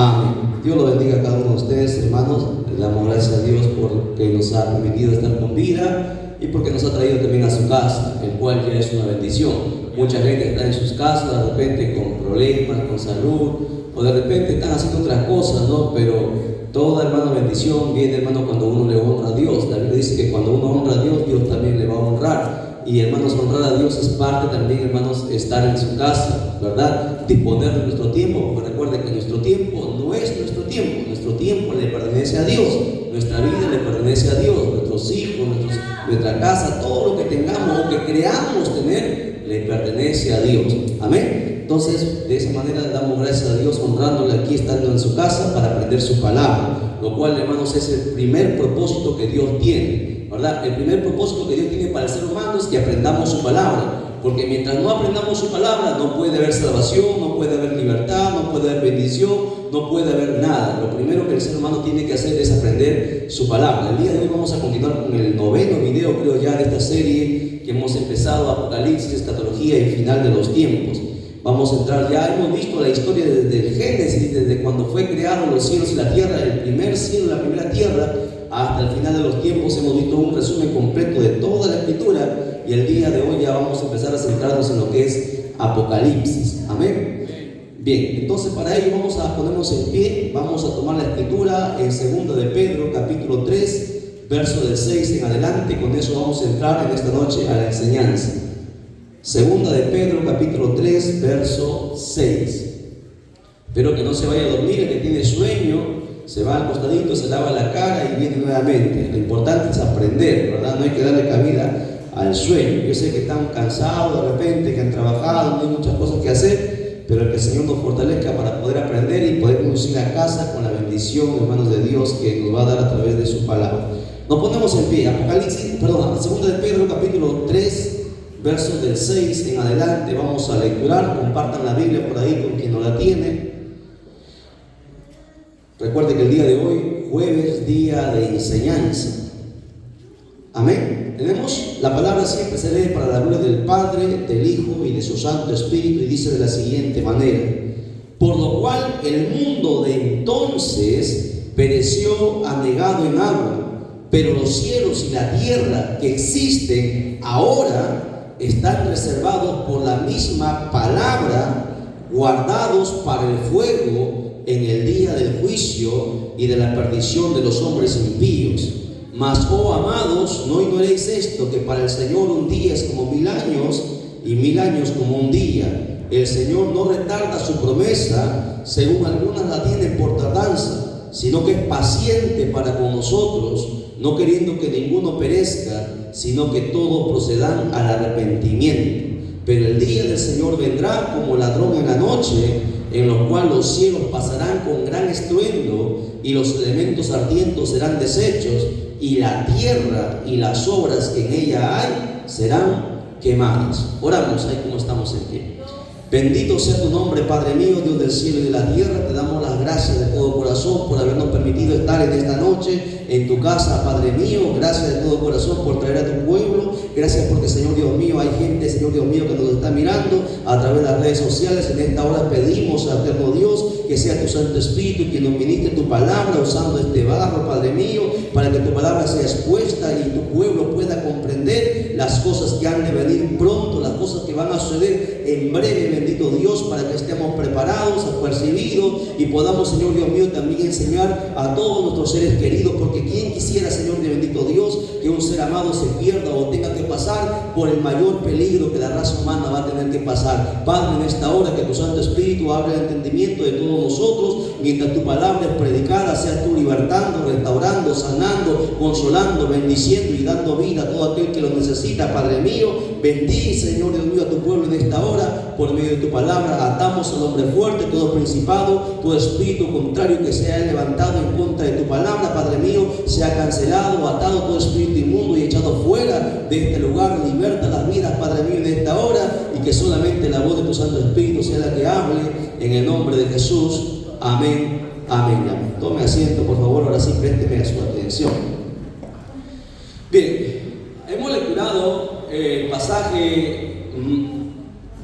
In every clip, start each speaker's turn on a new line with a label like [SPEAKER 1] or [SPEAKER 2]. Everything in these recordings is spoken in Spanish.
[SPEAKER 1] Amén. Dios lo bendiga a cada uno de ustedes, hermanos. Le damos gracias a Dios porque nos ha permitido estar con vida y porque nos ha traído también a su casa, el cual ya es una bendición. Mucha gente está en sus casas, de repente con problemas, con salud, o de repente están haciendo otras cosas, ¿no? Pero toda, hermano, bendición viene, hermano, cuando uno le honra a Dios. La Biblia dice que cuando uno honra a Dios, Dios también le va a honrar. Y, hermanos, honrar a Dios es parte también, hermanos, estar en su casa, ¿verdad? Disponer de nuestro tiempo, porque recuerden que nuestro tiempo no es nuestro tiempo le pertenece a Dios, nuestra vida le pertenece a Dios, nuestros hijos, nuestra casa, todo lo que tengamos o que creamos tener, le pertenece a Dios. Amén. Entonces, de esa manera le damos gracias a Dios, honrándole aquí, estando en su casa, para aprender su palabra, lo cual, hermanos, es el primer propósito que Dios tiene, ¿verdad? El primer propósito que Dios tiene para el ser humano es que aprendamos su palabra. Porque mientras no aprendamos su palabra, no puede haber salvación, no puede haber libertad, no puede haber bendición, no puede haber nada. Lo primero que el ser humano tiene que hacer es aprender su palabra. El día de hoy vamos a continuar con el 9º video, creo ya, de esta serie que hemos empezado, Apocalipsis, escatología y final de los tiempos. Vamos a entrar, ya hemos visto la historia desde el Génesis, desde cuando fue creado los cielos y la tierra, el primer cielo, la primera tierra, hasta el final de los tiempos. Hemos visto un resumen completo de toda la escritura. Y el día de hoy ya vamos a empezar a centrarnos en lo que es Apocalipsis. Amén. Bien, entonces para ello vamos a ponernos en pie. Vamos a tomar la escritura en 2 de Pedro, capítulo 3, verso del 6 en adelante. Con eso vamos a entrar en esta noche a la enseñanza. 2 de Pedro, capítulo 3, verso 6. Espero que no se vaya a dormir el que tiene sueño. Se va al costadito, se lava la cara y viene nuevamente. Lo importante es aprender, ¿verdad? No hay que darle cabida al sueño. Yo sé que están cansados de repente, que han trabajado, no hay muchas cosas que hacer, pero que el Señor nos fortalezca para poder aprender y poder conducir a casa con la bendición, hermanos, de Dios que nos va a dar a través de su palabra. Nos ponemos en pie. 2 de Pedro, capítulo 3, versos del 6 en adelante. Vamos a lecturar. Compartan la Biblia por ahí con quien no la tiene. Recuerde que el día de hoy, jueves, día de enseñanza. Amén. Tenemos, la palabra siempre se lee para la gloria del Padre, del Hijo y de su Santo Espíritu, y dice de la siguiente manera: por lo cual el mundo de entonces pereció anegado en agua, pero los cielos y la tierra que existen ahora están reservados por la misma palabra, guardados para el fuego en el día del juicio y de la perdición de los hombres impíos. Mas, oh amados, no ignoréis esto, que para el Señor un día es como 1000 años, y 1000 años como un día. El Señor no retarda su promesa, según algunas la tienen por tardanza, sino que es paciente para con nosotros, no queriendo que ninguno perezca, sino que todos procedan al arrepentimiento. Pero el día del Señor vendrá como ladrón en la noche, en lo cual los cielos pasarán con gran estruendo, y los elementos ardientes serán deshechos, y la tierra y las obras que en ella hay serán quemadas. Oramos ahí como estamos en pie. Bendito sea tu nombre, Padre mío, Dios del cielo y de la tierra. Te damos las gracias de todo corazón por habernos permitido estar en esta noche en tu casa, Padre mío. Gracias de todo corazón por traer a tu pueblo. Gracias porque, Señor Dios mío, hay gente, Señor Dios mío, que nos está mirando a través de las redes sociales. En esta hora pedimos, eterno Dios, que sea tu Santo Espíritu quien nos ministre tu palabra, usando este barro, Padre mío, para que tu palabra sea expuesta y tu pueblo pueda comprender las cosas que han de venir pronto, las cosas que van a suceder en breve, bendito Dios, para que estemos preparados, apercibidos y podamos, Señor Dios mío, también enseñar a todos nuestros seres queridos, porque quien quisiera, Señor de bendito Dios, que un ser amado se pierda o tenga que pasar por el mayor peligro que la raza humana va a tener que pasar. Padre, en esta hora que tu Santo Espíritu abre el entendimiento de todos nosotros, mientras tu palabra es predicada, seas tú libertando, restaurando, sanando, consolando, bendiciendo y dando vida a todo aquel que lo necesita, Padre mío. Bendice, Señor Dios mío, a tu pueblo en esta hora, por medio de tu palabra. Atamos al hombre fuerte, todo principado, todo espíritu contrario que sea levantado en contra de tu palabra, Padre mío, sea cancelado, atado todo espíritu inmundo y echado fuera de este lugar. Liberta las vidas, Padre mío, en esta hora, y que solamente la voz de tu Santo Espíritu sea la que hable, en el nombre de Jesús. Amén, amén, amén. Tome asiento, por favor, ahora sí, présteme a su atención. Bien, hemos lecturado el pasaje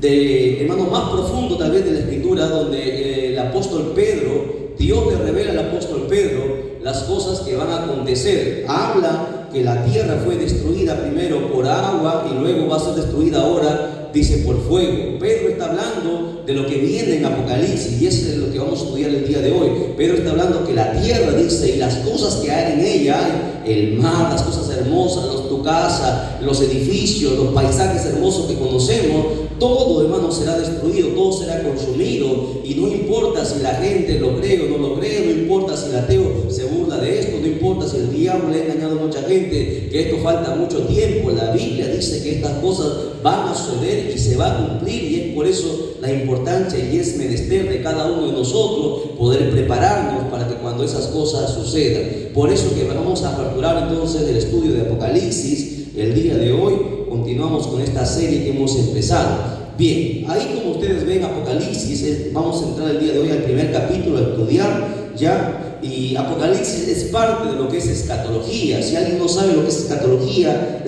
[SPEAKER 1] de, hermano, más profundo tal vez de la Escritura, donde el apóstol Pedro Dios le revela al apóstol Pedro las cosas que van a acontecer. Habla que la tierra fue destruida primero por agua y luego va a ser destruida ahora, dice, por fuego. Pedro está hablando de lo que viene en Apocalipsis, y eso es lo que vamos a estudiar el día de hoy. Pedro está hablando que la tierra, dice, y las cosas que hay en ella, el mar, las cosas hermosas, tu casa, los edificios, los paisajes hermosos que conocemos, todo, hermano, será destruido, todo será consumido. Y no importa si la gente lo cree o no lo cree, no importa si el ateo se burla de esto, no importa si el diablo le ha engañado a mucha gente, que esto falta mucho tiempo. La Biblia dice que estas cosas van a suceder y se va a cumplir, y es por eso la importancia y es menester de cada uno de nosotros poder prepararnos para que cuando esas cosas sucedan. Por eso que vamos a aperturar entonces el estudio de Apocalipsis el día de hoy. Continuamos con esta serie que hemos empezado. Bien, ahí como ustedes ven Apocalipsis, vamos a entrar el día de hoy al primer capítulo a estudiar ya. Y Apocalipsis es parte de lo que es escatología. Si alguien no sabe lo que es escatología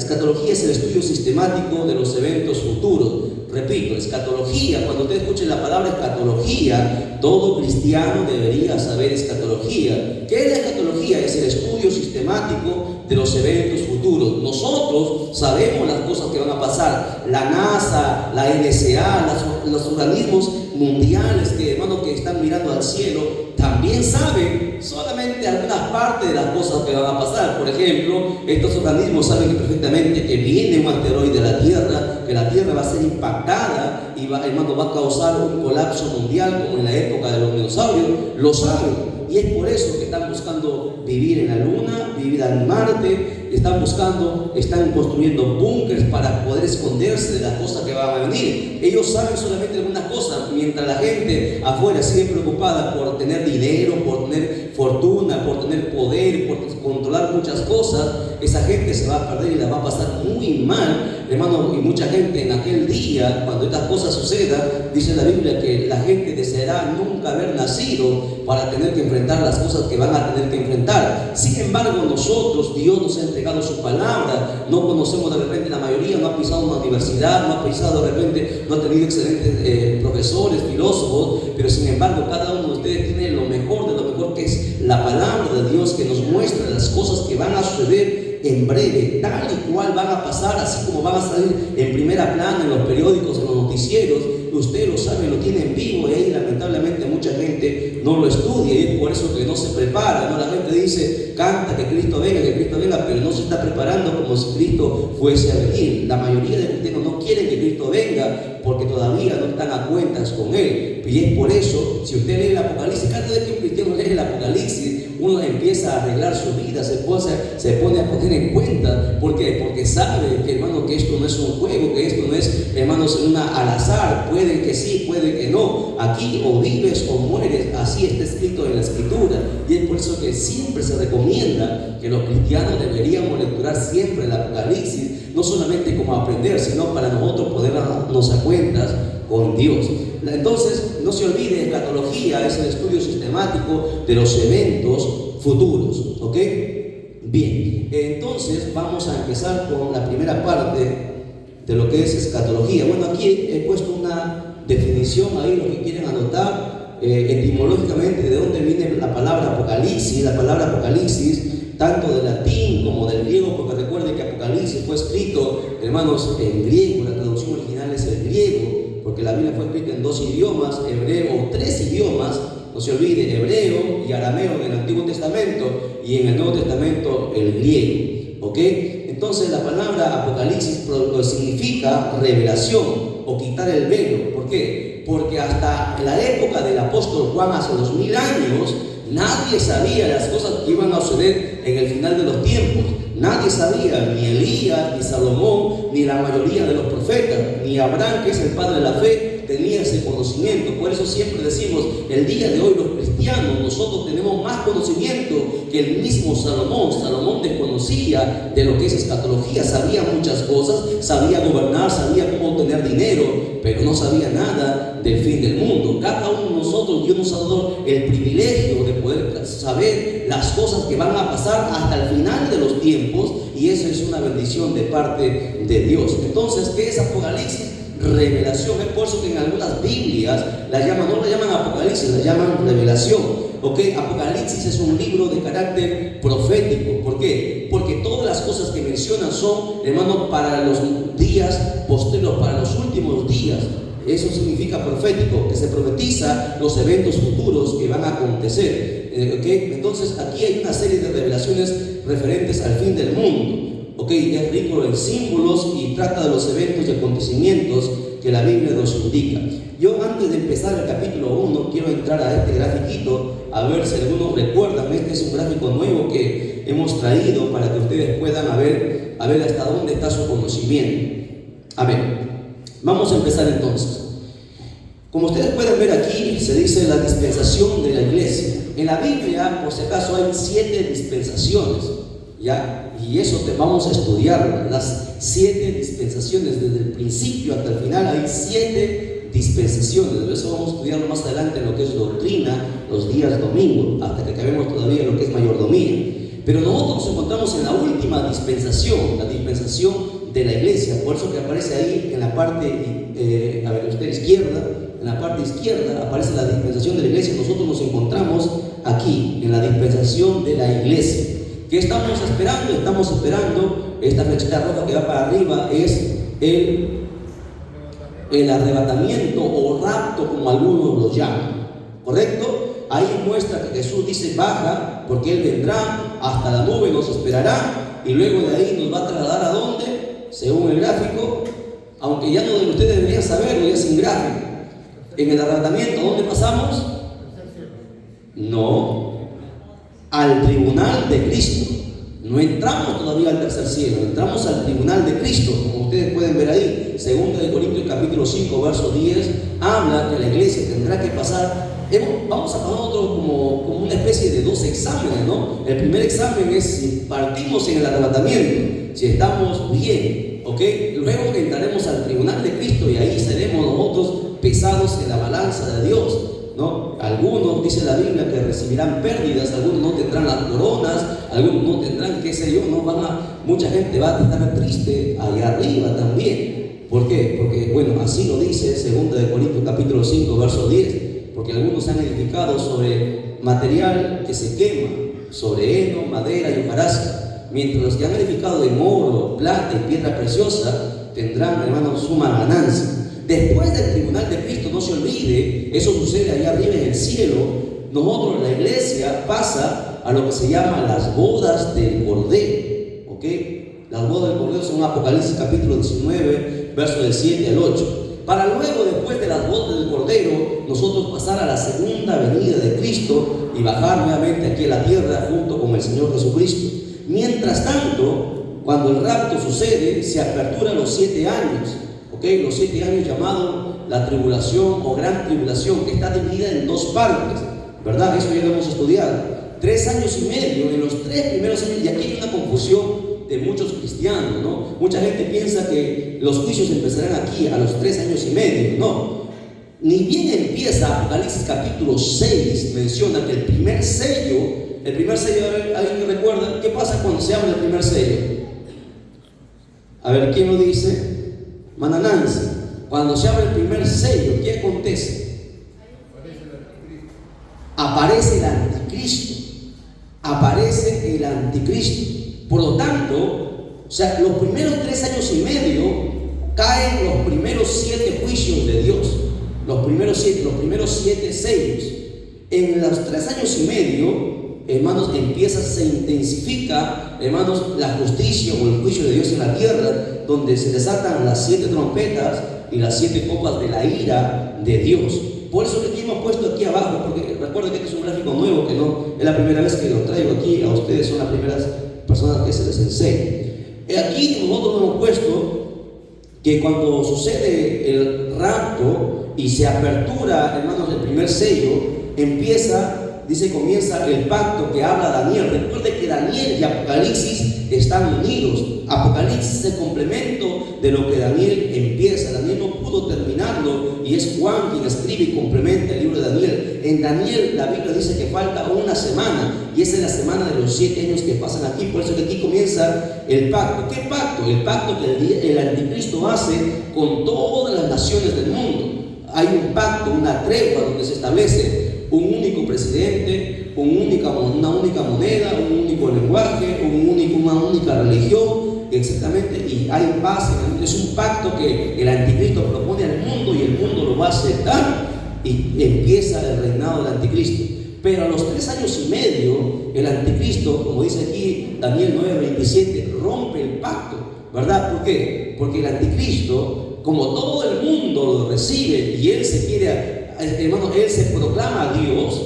[SPEAKER 1] es el estudio sistemático de los eventos futuros. Repito, escatología, cuando usted escuche la palabra escatología, todo cristiano debería saber escatología. ¿Qué es la escatología? Es el estudio sistemático de los eventos futuros. Nosotros sabemos las cosas que van a pasar. La NASA, la NSA, los organismos mundiales que, hermano, que están mirando al cielo, también saben solamente algunas partes de las cosas que van a pasar. Por ejemplo, estos organismos saben perfectamente que viene un asteroide a la Tierra, que la Tierra va a ser impactada y va a causar un colapso mundial como en la época de los dinosaurios. Lo saben, y es por eso que están buscando vivir en la Luna, vivir en Marte. Están construyendo búnkers para poder esconderse de las cosas que van a venir. Ellos saben solamente algunas cosas, mientras la gente afuera sigue preocupada por tener dinero, por tener fortuna, por tener poder, por controlar muchas cosas. Esa gente se va a perder y la va a pasar muy mal, hermano. Y mucha gente en aquel día, cuando estas cosas sucedan, dice la Biblia que la gente deseará nunca haber nacido para tener que enfrentar las cosas que van a tener que enfrentar. Sin embargo, nosotros, Dios nos ha entregado su palabra. No conocemos de repente, la mayoría no ha pisado una universidad, no ha pisado de repente, no ha tenido excelentes profesores, filósofos, pero sin embargo cada uno de ustedes tiene lo mejor de lo mejor, que es la palabra de Dios, que nos muestra las cosas que van a suceder en breve, tal y cual van a pasar, así como van a salir en primera plana en los periódicos, en los noticieros. Usted lo sabe, lo tiene en vivo, y ahí lamentablemente mucha gente no lo estudia, y es por eso que no se prepara, ¿no? La gente dice, canta que Cristo venga, pero no se está preparando como si Cristo fuese a venir. La mayoría de cristianos no quieren que Cristo venga porque todavía no están a cuentas con Él. Y es por eso, si usted lee el Apocalipsis, cada vez que un cristiano lee el Apocalipsis, uno empieza a arreglar su vida, se pone a poner en cuenta. ¿Por qué? Porque sabe que, hermano, que esto no es un juego, que esto no es, hermanos, al azar. Puede que sí, puede que no. Aquí o vives o mueres, así está escrito en la Escritura. Y es por eso que siempre se recomienda que los cristianos deberíamos lecturar siempre el Apocalipsis, no solamente como aprender, sino para nosotros poder darnos a cuentas con Dios. Entonces, no se olvide, escatología es el estudio sistemático de los eventos futuros, ¿ok? Bien, entonces vamos a empezar con la primera parte de lo que es escatología. Bueno, aquí he puesto una definición ahí, lo que quieren anotar, etimológicamente, de dónde viene la palabra Apocalipsis. La palabra Apocalipsis, tanto del latín como del griego, porque recuerden que Apocalipsis fue escrito, hermanos, en griego. La traducción original es el griego, porque la Biblia fue escrita en dos idiomas, hebreo, o tres idiomas, no se olvide, hebreo y arameo en el Antiguo Testamento, y en el Nuevo Testamento el griego, ¿ok? Entonces la palabra Apocalipsis significa revelación o quitar el velo. ¿Por qué? Porque hasta la época del apóstol Juan, hace 2000 años, nadie sabía las cosas que iban a suceder en el final de los tiempos. Nadie sabía, ni Elías, ni Salomón, ni la mayoría de los profetas, ni Abraham, que es el padre de la fe, tenía ese conocimiento. Por eso siempre decimos, el día de hoy los cristianos, nosotros tenemos más conocimiento que el mismo Salomón. Salomón desconocía de lo que es escatología, sabía muchas cosas, sabía gobernar, sabía cómo tener dinero, pero no sabía nada del fin del mundo. Cada uno de nosotros, Dios nos ha dado el privilegio de poder saber las cosas que van a pasar hasta el final de los tiempos, y eso es una bendición de parte de Dios. Entonces, ¿qué es Apocalipsis? Revelación. Es por eso que en algunas Biblias no la llaman Apocalipsis, la llaman revelación. ¿ok? Apocalipsis es un libro de carácter profético. ¿Por qué? Porque todas las cosas que mencionan son, hermano, para los días posteriores, para los últimos días. Eso significa profético, que se profetiza los eventos futuros que van a acontecer. ¿Okay? Entonces aquí hay una serie de revelaciones referentes al fin del mundo. ¿Okay? Es rico en símbolos y trata de los eventos y acontecimientos que la Biblia nos indica. Yo, antes de empezar el capítulo 1, quiero entrar a este grafiquito a ver si algunos recuerdan. Este es un gráfico nuevo que hemos traído para que ustedes puedan ver hasta dónde está su conocimiento. A ver, vamos a empezar entonces. Como ustedes pueden ver aquí, se dice la dispensación de la iglesia. En la Biblia, por si acaso, hay 7 dispensaciones, ¿ya? Y eso vamos a estudiar, las 7 dispensaciones, desde el principio hasta el final hay 7 dispensaciones. Eso vamos a estudiarlo más adelante en lo que es doctrina, los días domingos, hasta que acabemos todavía en lo que es mayordomía. Pero nosotros nos encontramos en la última dispensación, la dispensación de la iglesia. Por eso que aparece ahí en la parte, izquierda. En la parte izquierda aparece la dispensación de la iglesia. Nosotros nos encontramos aquí, en la dispensación de la iglesia. ¿Qué estamos esperando? Estamos esperando, esta flechita roja que va para arriba es el arrebatamiento o rapto, como algunos lo llaman. ¿Correcto? Ahí muestra que Jesús dice baja, porque Él vendrá, hasta la nube nos esperará, y luego de ahí nos va a trasladar ¿a dónde? Según el gráfico, aunque ya no de ustedes deberían saberlo, ya sin gráfico. En el arrebatamiento, ¿dónde pasamos? No, al tribunal de Cristo. No entramos todavía al tercer cielo, entramos al tribunal de Cristo, como ustedes pueden ver ahí. 2 de Corintios capítulo 5, verso 10, habla que la iglesia tendrá que pasar. Vamos a pasar otro como una especie de 2 exámenes, ¿no? El primer examen es si partimos en el arrebatamiento, si estamos bien, ¿ok? Luego entraremos al tribunal de Cristo y ahí seremos nosotros pesados en la balanza de Dios, ¿no? Algunos, dice la Biblia, que recibirán pérdidas, algunos no tendrán las coronas, algunos no tendrán, qué sé yo, mucha gente va a estar triste allá arriba también. ¿Por qué? Porque, bueno, así lo dice 2 de Corintios capítulo 5, verso 10, porque algunos han edificado sobre material que se quema, sobre heno, madera y hojarasca, mientras los que han edificado en oro, plata y piedra preciosa tendrán, hermanos, suma ganancia. Después del tribunal de Cristo, no se olvide, eso sucede allá arriba en el cielo. Nosotros, la iglesia, pasa a lo que se llama las bodas del Cordero, ¿ok? Las bodas del Cordero son Apocalipsis capítulo 19, versos del 7 al 8. Para luego, después de las bodas del Cordero, nosotros pasar a la segunda venida de Cristo y bajar nuevamente aquí a la tierra junto con el Señor Jesucristo. Mientras tanto, cuando el rapto sucede, se apertura los 7 años. ¿Okay? Los 7 años llamados la tribulación o gran tribulación, que está dividida en 2 partes, ¿verdad? Eso ya lo hemos estudiado. 3 años y medio, en los 3 primeros años, y aquí hay una confusión de muchos cristianos, ¿no? Mucha gente piensa que los juicios empezarán aquí a los 3 años y medio, no. Ni bien empieza Apocalipsis capítulo 6, menciona que el primer sello, ¿alguien me recuerda? ¿Qué pasa cuando se abre el primer sello? A ver, ¿quién lo dice? Mana Nancy, cuando se abre el primer sello, ¿qué acontece? Aparece el anticristo. Aparece el anticristo. Por lo tanto, o sea, los primeros 3 años y medio caen los primeros 7 juicios de Dios. Los primeros 7 sellos. En los 3 años y medio, hermanos, se intensifica, hermanos, la justicia o el juicio de Dios en la tierra, donde se desatan las 7 trompetas y las 7 copas de la ira de Dios. Por eso que aquí hemos puesto aquí abajo, porque recuerden que este es un gráfico nuevo, que no es la primera vez que lo traigo aquí, a ustedes son las primeras personas que se les enseña. Aquí nosotros hemos puesto que cuando sucede el rapto y se apertura, hermanos, el primer sello, comienza el pacto que habla Daniel. Recuerde que Daniel y Apocalipsis están unidos. Apocalipsis es el complemento de lo que Daniel empieza. Daniel no pudo terminarlo y es Juan quien escribe y complementa el libro de Daniel. En Daniel la Biblia dice que falta una semana y esa es la semana de los 7 años que pasan aquí. Por eso que aquí comienza el pacto. ¿Qué pacto? El pacto que el anticristo hace con todas las naciones del mundo. Hay un pacto, una tregua donde se establece: un único presidente, una única moneda, un único lenguaje, una única religión, exactamente, y hay paz. Es un pacto que el anticristo propone al mundo y el mundo lo va a aceptar y empieza el reinado del anticristo. Pero a los 3 años y medio, el anticristo, como dice aquí Daniel 9:27, rompe el pacto, ¿verdad? ¿Por qué? Porque el anticristo, como todo el mundo lo recibe y él se quiere, hermano, él se proclama a Dios,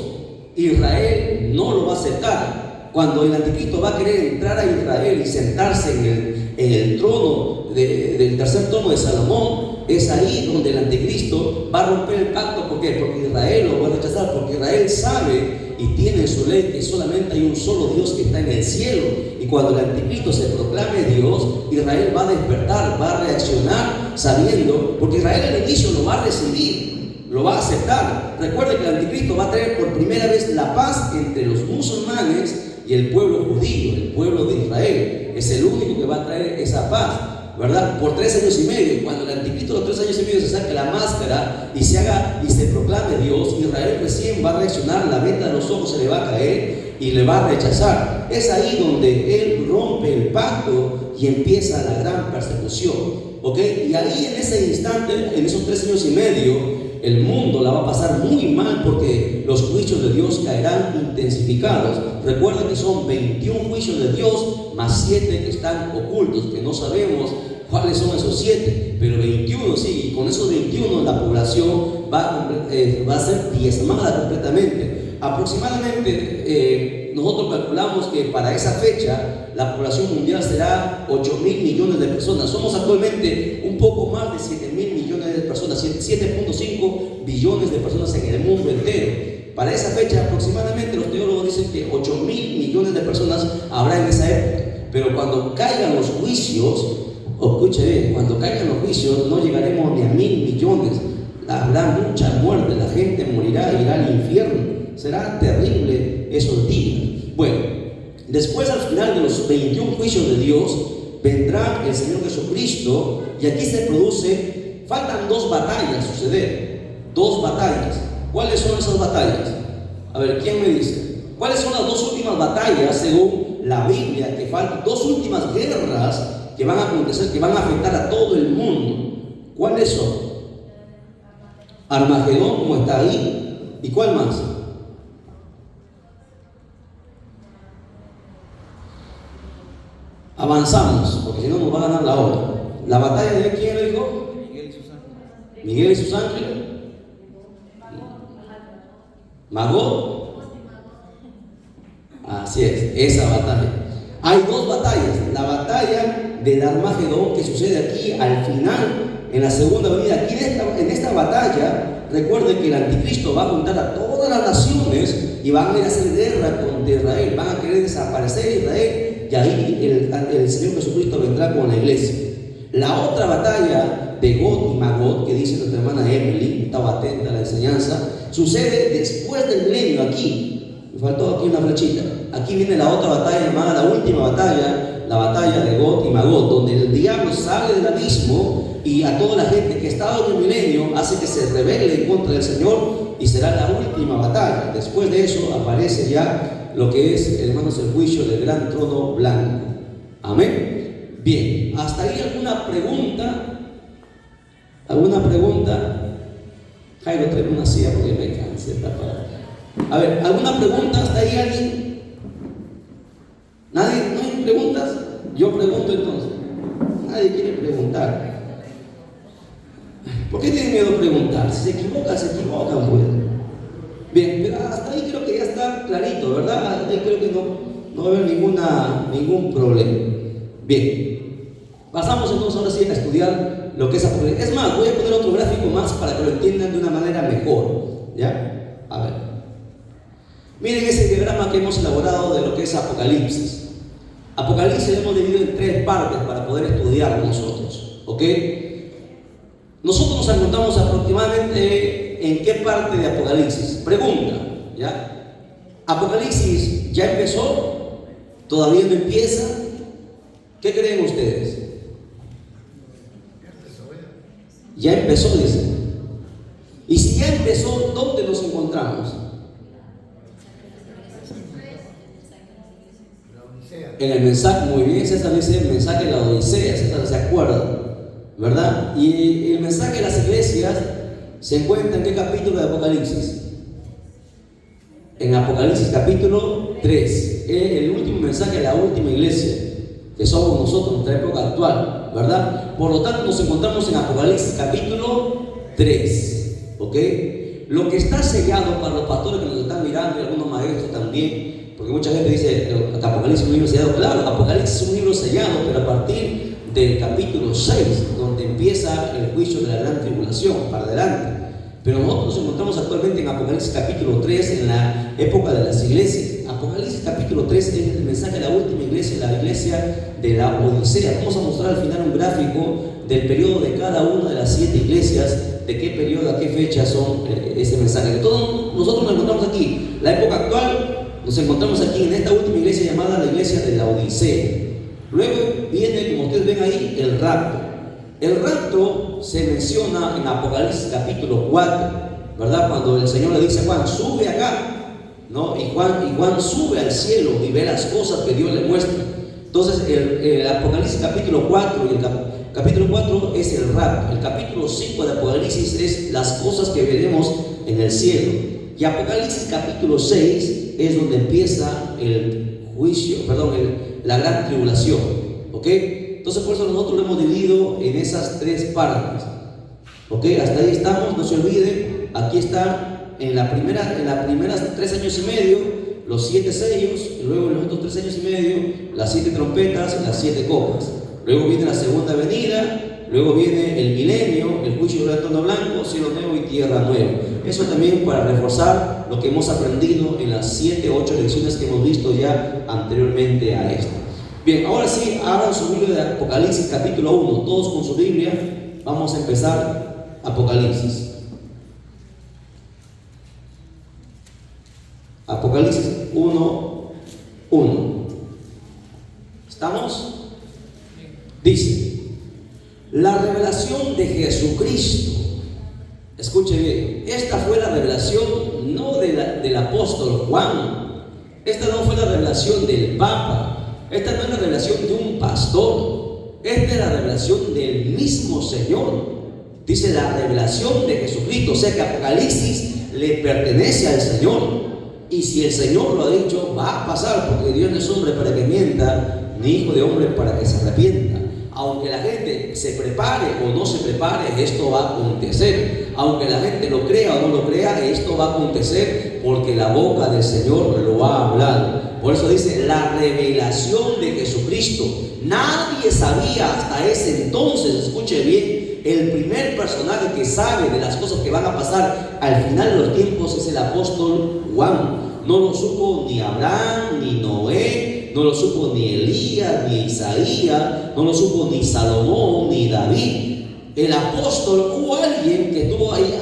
[SPEAKER 1] Israel no lo va a aceptar. Cuando el anticristo va a querer entrar a Israel y sentarse en el trono del tercer trono de Salomón, es ahí donde el anticristo va a romper el pacto. ¿Por qué? Porque Israel lo va a rechazar, porque Israel sabe y tiene en su ley que solamente hay un solo Dios que está en el cielo. Y cuando el anticristo se proclame Dios, Israel va a despertar, va a reaccionar sabiendo, porque Israel al inicio lo va a recibir, lo va a aceptar. Recuerde que el anticristo va a traer por primera vez la paz entre los musulmanes y el pueblo judío, el pueblo de Israel. Es el único que va a traer esa paz, ¿verdad? Por 3 años y medio. Cuando el anticristo los 3 años y medio se saque la máscara y se proclame Dios, Israel recién va a reaccionar, la venda de los ojos se le va a caer y le va a rechazar. Es ahí donde él rompe el pacto y empieza la gran persecución, ¿ok? Y ahí en ese instante, en esos 3 años y medio, el mundo la va a pasar muy mal, porque los juicios de Dios caerán intensificados. Recuerden que son 21 juicios de Dios más 7 que están ocultos, que no sabemos cuáles son esos 7, pero 21 sí, y con esos 21 la población va a ser diezmada completamente. Aproximadamente nosotros calculamos que para esa fecha la población mundial será 8.000 millones de personas. Somos actualmente un poco más de 7.000 millones de personas, 7.5 billones de personas en el mundo entero. Para esa fecha aproximadamente los teólogos dicen que 8.000 millones de personas habrá en esa época. Pero cuando caigan los juicios, escuche bien, cuando caigan los juicios no llegaremos ni a 1.000 millones. Habrá mucha muerte, la gente morirá, irá al infierno. Será terrible esos días. Bueno, después al final de los 21 juicios de Dios vendrá el Señor Jesucristo, y aquí se produce, faltan 2 batallas suceder, 2 batallas. ¿Cuáles son esas batallas? A ver, ¿quién me dice? ¿Cuáles son las 2 últimas batallas según la Biblia? Que faltan 2 últimas guerras que van a acontecer, que van a afectar a todo el mundo. ¿Cuáles son? Armagedón, como está ahí, ¿y cuál más? Avanzamos, porque si no nos va a ganar la hora. ¿La batalla de quién le dijo? Miguel y sus ángeles. Magog. Así es, esa batalla. Hay 2 batallas. La batalla del Armagedón, que sucede aquí al final, en la segunda venida. Aquí en esta batalla, recuerden que el anticristo va a juntar a todas las naciones y van a ir a hacer guerra contra Israel. Van a querer desaparecer Israel. Y ahí el Señor Jesucristo vendrá con la iglesia. La otra batalla de Gog y Magog, que dice nuestra hermana Emily, estaba atenta a la enseñanza, sucede después del milenio. Aquí, me faltó aquí una flechita. Aquí viene la otra batalla llamada la última batalla, la batalla de Gog y Magog, donde el diablo sale del abismo y a toda la gente que estaba en el milenio hace que se rebele en contra del Señor, y será la última batalla. Después de eso aparece ya lo que es, hermanos, el juicio del gran trono blanco. Amén. Bien, hasta ahí alguna pregunta. ¿Alguna pregunta? Jairo, trae una silla porque me cansé. A ver, ¿alguna pregunta hasta ahí alguien? ¿Nadie? ¿No hay preguntas? Yo pregunto entonces. Nadie quiere preguntar. ¿Por qué tienen miedo a preguntar? Si se equivocan, pues. Bien, pero hasta ahí creo que ya está clarito, ¿verdad? Ahí creo que no va a haber ningún problema. Bien, pasamos entonces ahora sí a estudiar lo que es Apocalipsis. Es más, voy a poner otro gráfico más para que lo entiendan de una manera mejor, ¿ya? A ver. Miren ese diagrama que hemos elaborado de lo que es Apocalipsis. Apocalipsis lo hemos dividido en 3 partes para poder estudiarlo nosotros, ¿ok? Nosotros nos encontramos aproximadamente ¿en qué parte de Apocalipsis? Pregunta, ¿ya? ¿Apocalipsis ya empezó? ¿Todavía no empieza? ¿Qué creen ustedes? Ya empezó, dicen. Y si ya empezó, ¿dónde nos encontramos? En el mensaje, muy bien, César dice el mensaje de la Odisea, César se acuerda, ¿verdad? Y el mensaje de las iglesias se encuentra en qué capítulo de Apocalipsis. En Apocalipsis capítulo 3, el último mensaje de la última iglesia, que somos nosotros en nuestra época actual, ¿verdad? Por lo tanto nos encontramos en Apocalipsis capítulo 3, ¿ok? Lo que está sellado para los pastores que nos están mirando y algunos maestros también, porque mucha gente dice que Apocalipsis es un libro sellado. Claro, Apocalipsis es un libro sellado, pero a partir del capítulo 6, donde empieza el juicio de la gran tribulación, para adelante. Pero nosotros nos encontramos actualmente en Apocalipsis capítulo 3, en la época de las iglesias. Apocalipsis capítulo 3 es el mensaje de la última iglesia, la iglesia de la Odisea. Vamos a mostrar al final un gráfico del periodo de cada una de las 7 iglesias, de qué periodo, a qué fecha son ese mensaje. Todos nosotros nos encontramos aquí, la época actual, nos encontramos aquí en esta última iglesia llamada la iglesia de la Odisea. Luego viene, como ustedes ven ahí, el rapto. El rapto se menciona en Apocalipsis capítulo 4, ¿verdad? Cuando el Señor le dice a Juan, sube acá, ¿no? Y Juan sube al cielo y ve las cosas que Dios le muestra. Entonces el Apocalipsis capítulo 4 y el capítulo 4 es el rapto. El capítulo 5 de Apocalipsis es las cosas que veremos en el cielo. Y Apocalipsis capítulo 6 es donde empieza el juicio, la gran tribulación, ¿ok? Entonces por eso nosotros lo hemos dividido en esas 3 partes, ¿ok? Hasta ahí estamos, no se olvide. Aquí está en las primeras 3 años y medio los 7 sellos, y luego en los otros 3 años y medio las 7 trompetas y las 7 copas. Luego viene la segunda venida, luego viene el milenio, el juicio del trono blanco, cielo nuevo y tierra nueva. Eso también para reforzar lo que hemos aprendido en las 7, 8 lecciones que hemos visto ya anteriormente a esta. Bien, ahora sí, abran su Biblia de Apocalipsis capítulo 1, todos con su Biblia. Vamos a empezar Apocalipsis. Apocalipsis 1:1. ¿Estamos? Dice, la revelación de Jesucristo. Escuche bien, esta fue la revelación no del apóstol Juan. Esta no fue la revelación del Papa. Esta no es la revelación de un pastor. Esta es la revelación del mismo Señor. Dice la revelación de Jesucristo. O sea que Apocalipsis le pertenece al Señor. Y si el Señor lo ha dicho, va a pasar, porque Dios no es hombre para que mienta, ni hijo de hombre para que se arrepienta. Aunque la gente se prepare o no se prepare, esto va a acontecer. Aunque la gente lo crea o no lo crea, esto va a acontecer, porque la boca del Señor lo ha hablado. Por eso dice la revelación de Jesucristo. Nadie sabía hasta ese entonces, escuche bien, el primer personaje que sabe de las cosas que van a pasar al final de los tiempos es el apóstol Juan. No lo supo ni Abraham, ni Noé, no lo supo ni Elías, ni Isaías, no lo supo ni Salomón, ni David. El apóstol, hubo alguien que estuvo ahí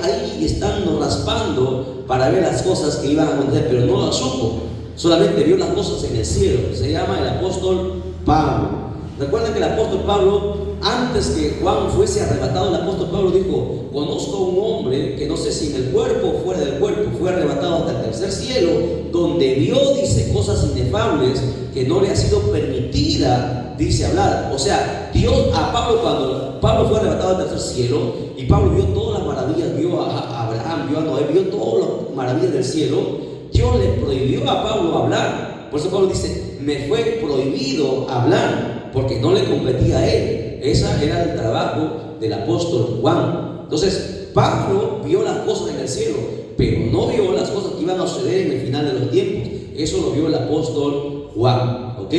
[SPEAKER 1] estando raspando para ver las cosas que iban a acontecer, pero no las supo. Solamente vio las cosas en el cielo. Se llama el apóstol Pablo. Recuerden que el apóstol Pablo, antes que Juan fuese arrebatado, el apóstol Pablo dijo, conozco a un hombre que no sé si en el cuerpo o fuera del cuerpo, fue arrebatado hasta el tercer cielo, donde vio, dice, cosas inefables que no le ha sido permitida, dice, hablar. O sea, Dios a Pablo, cuando Pablo fue arrebatado al tercer cielo, y Pablo vio todas las maravillas, vio a Abraham, vio a Noé, vio todas las maravillas del cielo, Dios le prohibió a Pablo hablar. Por eso Pablo dice, me fue prohibido hablar, porque no le competía a él. Ese era el trabajo del apóstol Juan. Entonces Pablo vio las cosas en el cielo, pero no vio las cosas que iban a suceder en el final de los tiempos. Eso lo vio el apóstol Juan, ¿ok?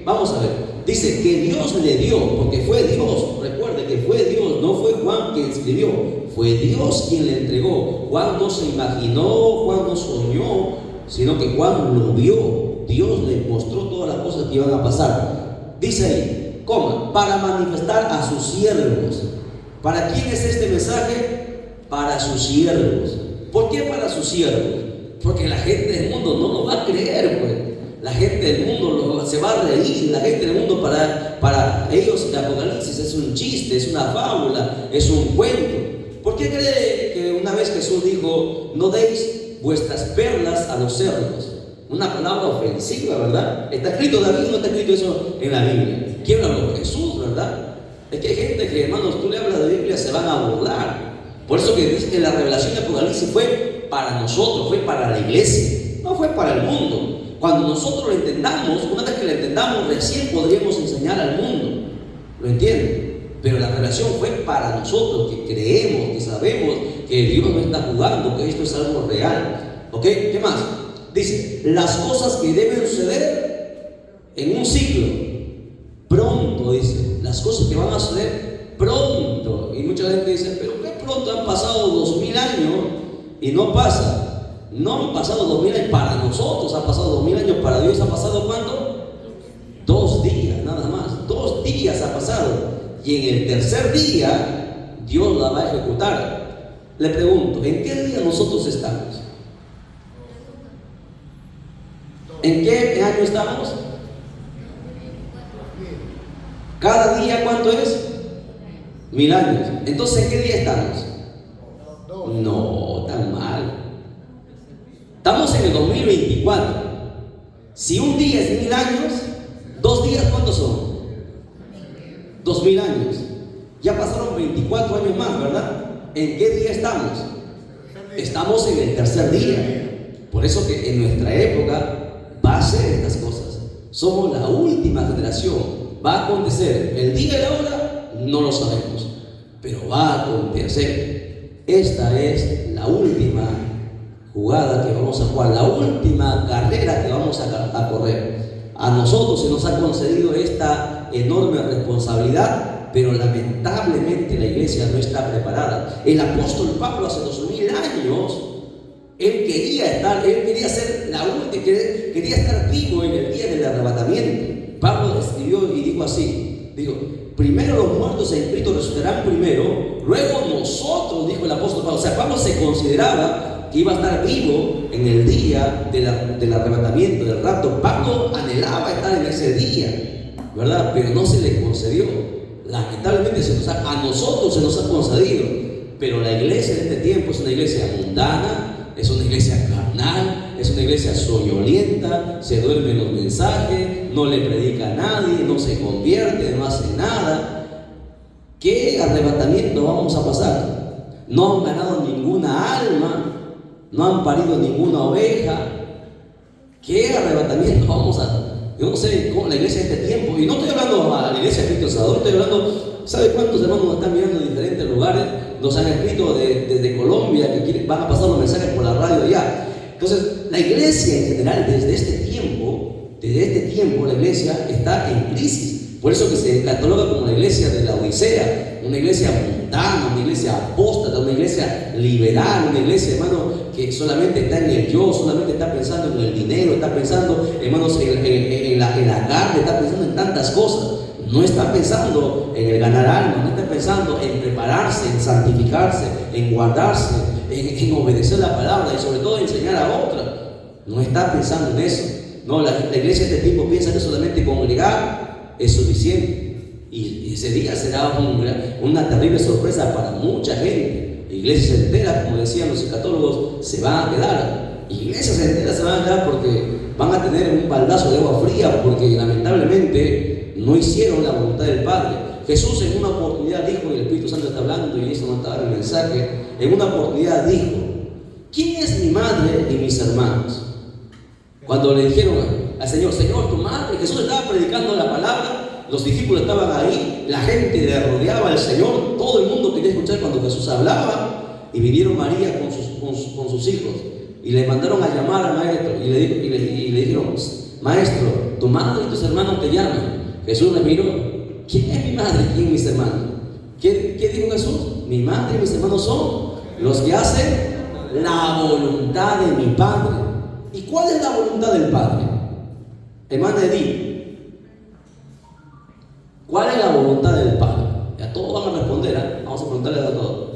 [SPEAKER 1] Vamos a ver, dice que Dios le dio, porque fue Dios. Recuerde que fue Dios, no fue Juan quien escribió, fue Dios quien le entregó. Juan no se imaginó, Juan no soñó, sino que Juan lo vio. Dios le mostró todas las cosas que iban a pasar. Dice ahí, para manifestar a sus siervos. ¿Para quién es este mensaje? Para sus siervos. ¿Por qué para sus siervos? Porque la gente del mundo no lo va a creer, pues. La gente del mundo se va a reír. La gente del mundo, para ellos el Apocalipsis es un chiste, es una fábula, es un cuento. ¿Por qué cree que una vez Jesús dijo, no deis vuestras perlas a los cerdos? Una palabra ofensiva, ¿verdad? ¿Está escrito David o no está escrito eso en la Biblia? ¿Quién habló? Jesús, ¿verdad? Es que hay gente que, hermanos, tú le hablas de Biblia, se van a burlar. Por eso que dice que la revelación de Apocalipsis fue para nosotros, fue para la iglesia, no fue para el mundo. Cuando nosotros lo entendamos, una vez que lo entendamos, recién podríamos enseñar al mundo. ¿Lo entienden? Pero la revelación fue para nosotros, que creemos, que sabemos que Dios no está jugando, que esto es algo real. ¿Ok? ¿Qué más? Dice, las cosas que deben suceder en un siglo, pronto, dice, las cosas que van a suceder pronto. Y mucha gente dice, pero qué pronto, han pasado 2000 años y no pasa. No han pasado 2000 años para nosotros, han pasado 2000 años para Dios. ¿Ha pasado cuánto? 2 días, nada más. 2 días ha pasado. Y en el tercer día, Dios la va a ejecutar. Le pregunto, ¿en qué día nosotros estamos? ¿En qué año estamos? Cada día, ¿cuánto es? 1000 años. Entonces, ¿en qué día estamos? No, tan mal. Estamos en el 2024. Si un día es 1000 años, 2 días, ¿cuántos son? 2000 años. Ya pasaron 24 años más, ¿verdad? ¿En qué día estamos? Estamos en el tercer día. Por eso que en nuestra época va a ser estas cosas. Somos la última generación. Va a acontecer. El día y la hora no lo sabemos, pero va a acontecer. Esta es la última jugada que vamos a jugar, la última carrera que vamos a correr. A nosotros se nos ha concedido esta enorme responsabilidad, pero lamentablemente la iglesia no está preparada. El apóstol Pablo hace 2000 años, él quería ser la última, quería estar vivo en el día del arrebatamiento. Pablo escribió y dijo así, primero los muertos en Cristo resucitarán primero, luego nosotros, dijo el apóstol Pablo. O sea, Pablo se consideraba que iba a estar vivo en el día del arrebatamiento, del rapto. Pablo anhelaba estar en ese día, ¿verdad? Pero no se le concedió. Lamentablemente a nosotros se nos ha concedido, pero la iglesia de este tiempo es una iglesia mundana, es una iglesia carnal, es una iglesia soñolienta, se duerme en los mensajes, no le predica a nadie, no se convierte, no hace nada. ¿Qué arrebatamiento vamos a pasar? No han ganado ninguna alma, no han parido ninguna oveja. ¿Qué arrebatamiento vamos a? Yo no sé cómo la iglesia de este tiempo, y no estoy hablando a la iglesia de Cristo Salvador, estoy hablando, ¿sabe cuántos hermanos nos están mirando en diferentes lugares? Nos han escrito desde Colombia que van a pasar los mensajes por la radio allá. Entonces, la iglesia en general, desde este tiempo, la iglesia está en crisis. Por eso que se cataloga como la iglesia de la Odisea, una iglesia mundana, una iglesia apóstata, una iglesia liberal, una iglesia, hermano, que solamente está en el yo, solamente está pensando en el dinero, está pensando, hermanos, en la carne, está pensando en tantas cosas. No está pensando en el ganar alma, no está pensando en prepararse, en santificarse, en guardarse, en obedecer la palabra y sobre todo enseñar a otra. No está pensando en eso. No, la iglesia de este tipo piensa que solamente congregar es suficiente. Y ese día será una terrible sorpresa para mucha gente. Iglesias enteras, como decían los escatólogos, se van a quedar. Iglesias enteras se van a quedar porque van a tener un baldazo de agua fría, porque lamentablemente no hicieron la voluntad del Padre. Jesús en una oportunidad dijo, y el Espíritu Santo está hablando, y eso no estaba en el mensaje, en una oportunidad dijo, ¿quién es mi madre y mis hermanos? Cuando le dijeron al Señor, Señor, tu madre, Jesús estaba predicando la palabra, los discípulos estaban ahí, la gente le rodeaba al Señor, todo el mundo quería escuchar cuando Jesús hablaba, y vinieron María con sus hijos, y le mandaron a llamar al maestro, y le dijeron, maestro, tu madre y tus hermanos te llaman. Jesús le miró, ¿quién es mi madre y quién mis hermanos? ¿Qué dijo Jesús? Mi madre y mis hermanos son los que hacen la voluntad de mi Padre. ¿Y cuál es la voluntad del Padre? Hermana Edith, ¿cuál es la voluntad del Padre? Ya todos van a responder, ¿eh? Vamos a preguntarles a todos.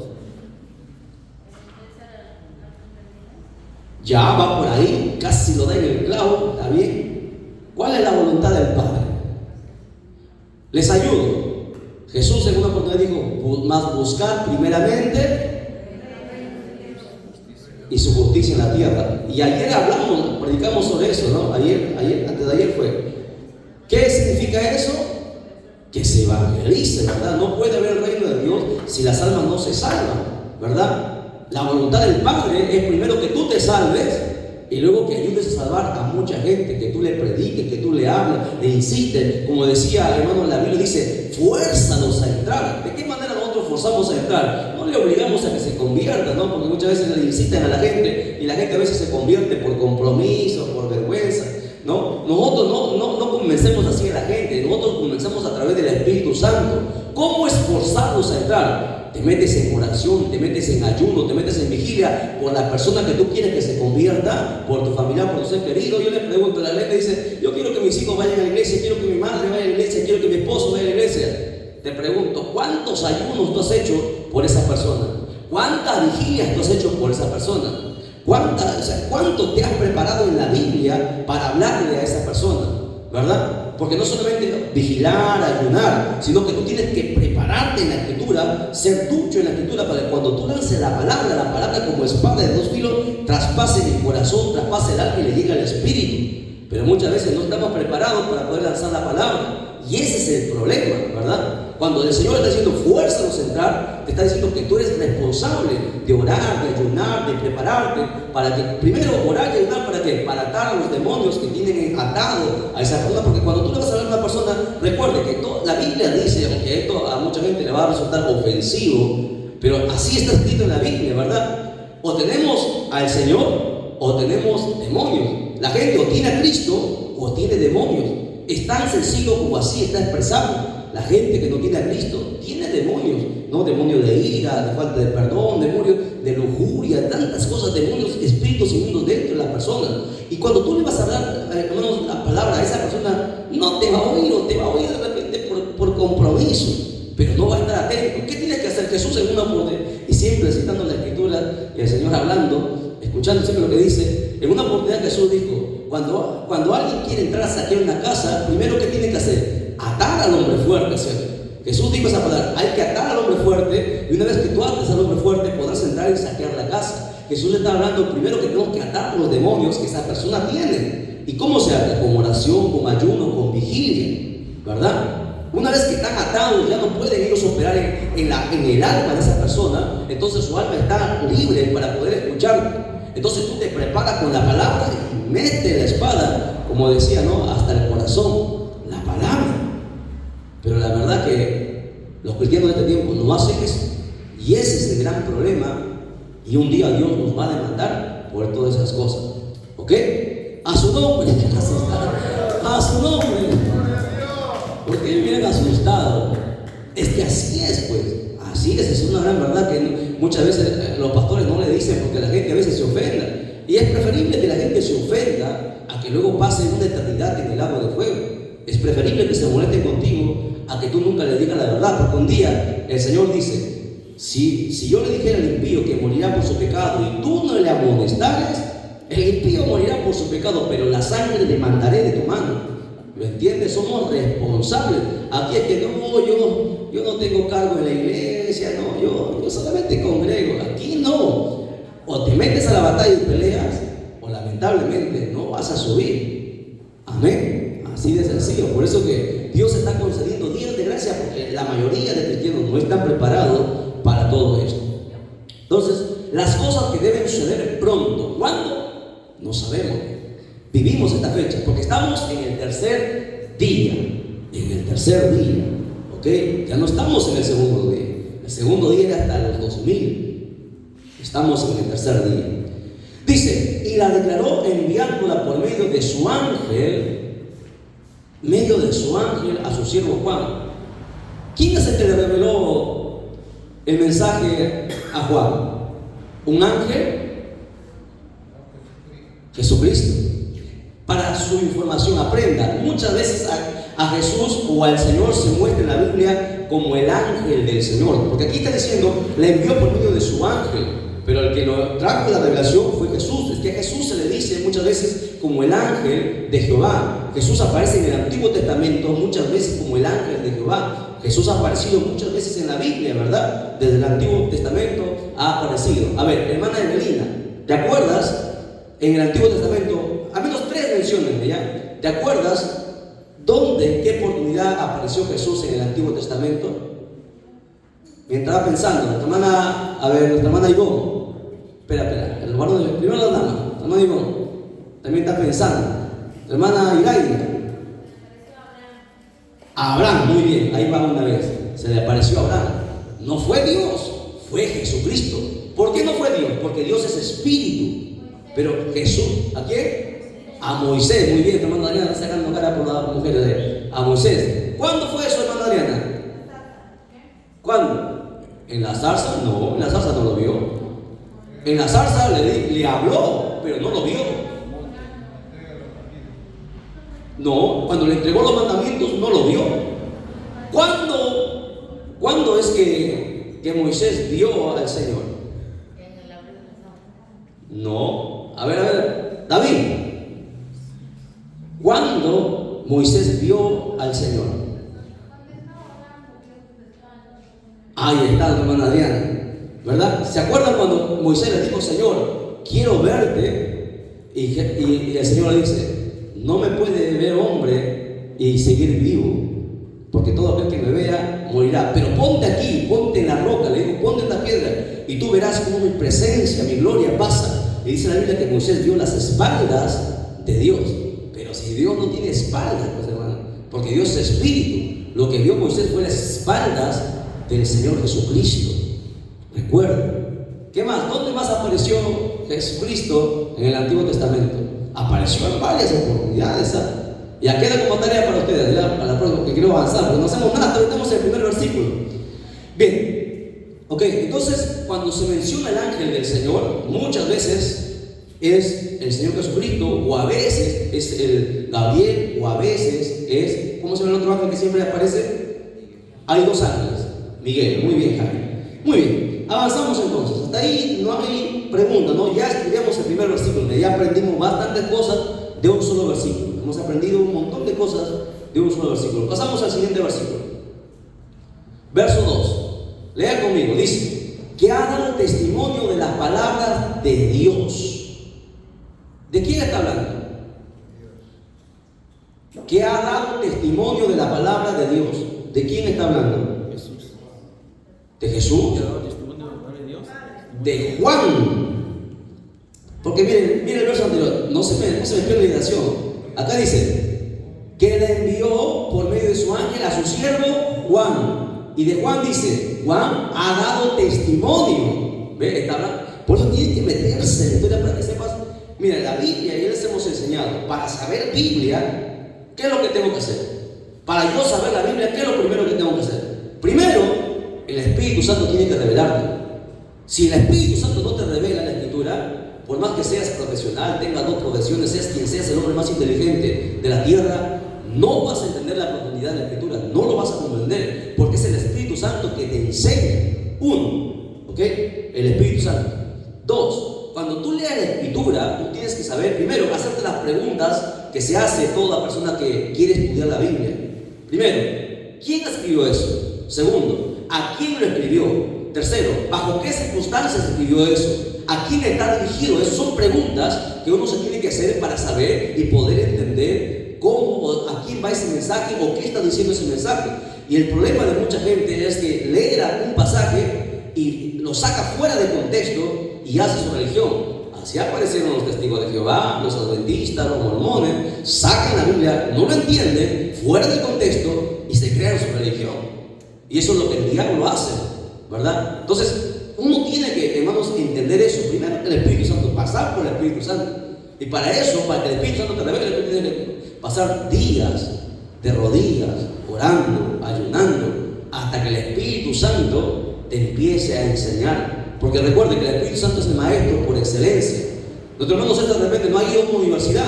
[SPEAKER 1] Ya va por ahí, casi lo da en el clavo, ¿está bien? ¿Cuál es la voluntad del Padre? Les ayudo. Jesús en una oportunidad dijo, más buscar primeramente. y su justicia en la tierra. Y ayer predicamos sobre eso, ¿no? Antes de ayer fue. ¿Qué significa eso? Que se evangelice, ¿verdad? No puede haber el reino de Dios si las almas no se salvan, ¿verdad? La voluntad del Padre es primero que tú te salves y luego que ayudes a salvar a mucha gente, que tú le prediques, que tú le hables, le insistes. Como decía, hermano, la Biblia dice, fuérzalos a entrar. ¿De qué manera nosotros forzamos a entrar? No le obligamos a que se convierta, ¿no? Porque muchas veces le incitan a la gente y la gente a veces se convierte por compromiso, por vergüenza, ¿no? Nosotros no convencemos así a la gente, nosotros convencemos a través del Espíritu Santo. ¿Cómo esforzarlos a entrar? Te metes en oración, te metes en ayuno, te metes en vigilia por la persona que tú quieres que se convierta, por tu familia, por tu ser querido. Yo le pregunto, la ley me dice, yo quiero que mis hijos vayan a la iglesia, quiero que mi madre vaya a la iglesia, quiero que mi esposo vaya a la iglesia. Te pregunto, ¿cuántos ayunos tú has hecho por esa persona? ¿Cuántas vigilias tú has hecho por esa persona? ¿Cuánto te has preparado en la Biblia para hablarle a esa persona? ¿Verdad? Porque no solamente vigilar, ayunar, sino que tú tienes que prepararte en la escritura, ser ducho en la escritura, para que cuando tú lances la palabra como espada de dos filos, traspase el corazón, traspase el alma y le llegue al espíritu. Pero muchas veces no estamos preparados para poder lanzar la palabra. Y ese es el problema, ¿verdad? Cuando el Señor está diciendo fuérzalos a entrar, te está diciendo que tú eres responsable de orar, de ayunar, de prepararte para que, primero, orar y ayunar, ¿para qué? Para atar a los demonios que tienen atado a esa persona. Porque cuando tú le vas a hablar a una persona, recuerde que la Biblia dice, aunque esto a mucha gente le va a resultar ofensivo, pero así está escrito en la Biblia, ¿verdad? O tenemos al Señor o tenemos demonios. La gente o tiene a Cristo o tiene demonios. Es tan sencillo como así está expresado. La gente que no tiene a Cristo tiene demonios, ¿no? Demonios de ira, de falta de perdón, demonios de lujuria, tantas cosas, demonios, espíritus inmundos dentro de la persona. Y cuando tú le vas a hablar, hermanos, la palabra a esa persona, no te va a oír, o te va a oír de repente por compromiso, pero no va a estar atento. ¿Qué tienes que hacer? Jesús en una oportunidad, y siempre citando la escritura y el Señor hablando, escuchando siempre lo que dice, en una oportunidad Jesús dijo, cuando alguien quiere entrar a saquear una casa, primero ¿qué tiene que hacer? Atar al hombre fuerte, ¿cierto? Jesús dijo esa palabra, hay que atar al hombre fuerte, y una vez que tú ates al hombre fuerte, podrás entrar y saquear la casa. Jesús le está hablando primero que tenemos que atar los demonios que esa persona tiene. ¿Y cómo se ata? Con oración, con ayuno, con vigilia, ¿verdad? Una vez que están atados, ya no pueden ellos operar en el alma de esa persona, entonces su alma está libre para poder escucharte. Entonces tú te preparas con la palabra y metes la espada, como decía, ¿no? Hasta el corazón, la palabra. Pero la verdad que los cristianos de este tiempo no hacen eso. Y ese es el gran problema. Y un día Dios nos va a demandar por todas esas cosas. ¿Ok? A su nombre. A su nombre. ¿Por qué me miran asustado? Es que así es, pues. Así es una gran verdad que muchas veces los pastores no le dicen porque la gente a veces se ofenda. Y es preferible que la gente se ofenda a que luego pase una eternidad en el lago de fuego. Es preferible que se molesten contigo a que tú nunca le digas la verdad. Porque un día el Señor dice, si yo le dijera al impío que morirá por su pecado y tú no le amonestares, el impío morirá por su pecado, pero la sangre le mandaré de tu mano. ¿Lo entiendes? Somos responsables. Aquí es que no, yo no tengo cargo en la iglesia, no, yo solamente congrego. Aquí no. O te metes a la batalla y peleas, o lamentablemente no vas a subir. Amén. Así de sencillo. Por eso que Dios está concediendo días de gracia, porque la mayoría de cristianos no están preparados para todo esto. Entonces, las cosas que deben suceder pronto. ¿Cuándo? No sabemos. Vivimos esta fecha porque estamos en el tercer día. En el tercer día, ¿ok? Ya no estamos en el segundo día. El segundo día era hasta los 2000. Estamos en el tercer día. Dice, y la declaró enviándola por medio de su ángel a su siervo Juan. ¿Quién es el que le reveló el mensaje a Juan? ¿Un ángel? Jesucristo. Para su información, aprenda. Muchas veces a Jesús o al Señor se muestra en la Biblia como el ángel del Señor, porque aquí está diciendo, le envió por medio de su ángel, pero el que lo trajo la revelación fue Jesús. Es que a Jesús se le dice muchas veces como el ángel de Jehová. Jesús aparece en el Antiguo Testamento muchas veces como el ángel de Jehová. Jesús ha aparecido muchas veces en la Biblia, ¿verdad? Desde el Antiguo Testamento ha aparecido. A ver, hermana Evelina, ¿Te acuerdas? En el Antiguo Testamento, al menos 3 menciones, ¿ya? ¿Te acuerdas dónde, en qué oportunidad apareció Jesús en el Antiguo Testamento? Mientras estaba pensando, nuestra hermana Ivonne, espera, primero la dama, nuestra hermana Ivonne, también está pensando, la hermana Iraida, Abraham, muy bien, ahí va una vez, se le apareció a Abraham, no fue Dios, fue Jesucristo. ¿Por qué no fue Dios? Porque Dios es espíritu, pero Jesús, ¿a quién? A Moisés, muy bien, hermana Adriana está sacando cara por las mujeres, a Moisés. ¿Cuándo fue eso, hermana Adriana? ¿Cuándo? ¿En la zarza? No, en la zarza no lo vio. En la zarza le habló, pero no lo vio. No, cuando le entregó los mandamientos no lo vio. ¿Cuándo es que Moisés vio al Señor? No, a ver, David, ¿cuándo Moisés vio al Señor? Ahí está, hermana Adriana, ¿verdad? ¿Se acuerdan cuando Moisés le dijo, Señor, quiero verte? Y el Señor le dice, no me puede ver hombre y seguir vivo, porque todo aquel que me vea morirá. Pero ponte aquí, ponte en la roca, le digo, ponte en la piedra, y tú verás cómo mi presencia, mi gloria pasa. Y dice la Biblia que Moisés vio las espaldas de Dios. Pero si Dios no tiene espaldas, pues hermano, porque Dios es espíritu, lo que vio Moisés fue las espaldas del Señor Jesucristo. Recuerda. ¿Qué más? ¿Dónde más apareció Jesucristo en el Antiguo Testamento? Apareció en varias oportunidades, ¿sabes? Ya queda como tarea para ustedes, ya para la próxima, que quiero avanzar, porque no hacemos nada, todavía estamos en el primer versículo. Bien, ok, entonces cuando se menciona el ángel del Señor, muchas veces es el Señor Jesucristo, o a veces es el Gabriel, o a veces es, ¿cómo se llama el otro ángel que siempre aparece? Hay 2 ángeles, Miguel, muy bien, Jaime. Muy bien, avanzamos entonces, hasta ahí no hay pregunta, ¿no? Ya estudiamos el primer versículo, ya aprendimos bastantes cosas de un solo versículo. Hemos aprendido un montón de cosas de un solo versículo. Pasamos al siguiente versículo. Verso 2. Lea conmigo. Dice, que ha dado testimonio de las palabras de Dios. ¿De quién está hablando? Que ha dado testimonio de la palabra de Dios. ¿De quién está hablando?
[SPEAKER 2] Jesús.
[SPEAKER 1] ¿De Jesús?
[SPEAKER 2] ¿Que ha dado testimonio de la palabra de Dios?
[SPEAKER 1] De Juan. Porque miren el verso anterior, no se me pierda la idea. Acá dice que le envió por medio de su ángel a su siervo Juan. Y de Juan dice, Juan ha dado testimonio. ¿Ve? Está hablando. Por eso tiene que meterse en la historia para que sepas. Mira, la Biblia, ya les hemos enseñado, para saber Biblia, ¿qué es lo que tengo que hacer? Para yo saber la Biblia, ¿qué es lo primero que tengo que hacer? Primero, el Espíritu Santo tiene que revelarte. Si el Espíritu Santo no te revela la Escritura, por más que seas profesional, tengas 2 profesiones, seas quien seas el hombre más inteligente de la tierra, no vas a entender la profundidad de la Escritura, no lo vas a comprender, porque es el Espíritu Santo que te enseña. 1, ¿ok? El Espíritu Santo. 2, cuando tú leas la Escritura, tú tienes que saber, primero, hacerte las preguntas que se hace toda persona que quiere estudiar la Biblia. Primero, ¿quién escribió eso? Segundo, ¿a quién lo escribió? Tercero, ¿bajo qué circunstancias escribió eso? ¿A quién está dirigido? Esas son preguntas que uno se tiene que hacer para saber y poder entender cómo, a quién va ese mensaje o qué está diciendo ese mensaje. Y el problema de mucha gente es que lee un pasaje y lo saca fuera de contexto y hace su religión. Así aparecieron los testigos de Jehová, los adventistas, los mormones, sacan la Biblia, no lo entienden, fuera del contexto y se crean su religión. Y eso es lo que el diablo hace, ¿verdad? Entonces, uno tiene que, hermanos, entender eso. Primero, el Espíritu Santo, pasar por el Espíritu Santo. Y para eso, para que el Espíritu Santo te revele, tú tienes que pasar días de rodillas, orando, ayunando, hasta que el Espíritu Santo te empiece a enseñar. Porque recuerde que el Espíritu Santo es el maestro por excelencia. Nuestro hermano César de repente no ha ido a una universidad,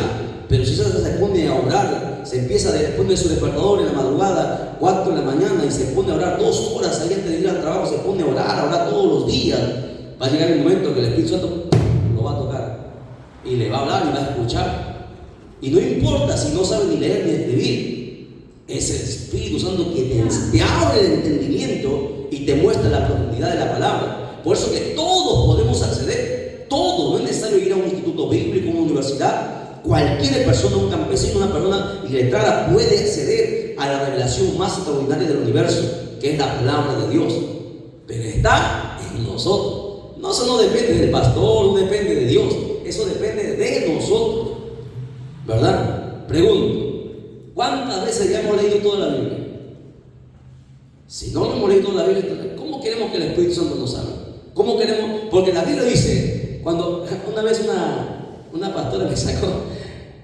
[SPEAKER 1] pero si César se pone a orar, se empieza a poner su despertador en la madrugada, 4 de la mañana, y se pone a orar 2 horas ahí antes de ir al trabajo, se pone a orar todos los días. Va a llegar el momento que el Espíritu Santo lo va a tocar y le va a hablar y va a escuchar. Y no importa si no sabe ni leer ni escribir, es el Espíritu Santo que te abre el entendimiento y te muestra la profundidad de la palabra. Por eso que todos podemos acceder, todos, no es necesario necesario ir a un instituto bíblico, una universidad. Cualquier persona, un campesino, una persona iletrada puede acceder a la revelación más extraordinaria del universo, que es la palabra de Dios. Pero está en nosotros. No, eso no depende del pastor, no depende de Dios. Eso depende de nosotros, ¿verdad? Pregunto, ¿cuántas veces ya hemos leído toda la Biblia? Si no hemos leído toda la Biblia, ¿cómo queremos que el Espíritu Santo nos hable? ¿Cómo queremos? Porque la Biblia dice, cuando una vez una pastora me sacó,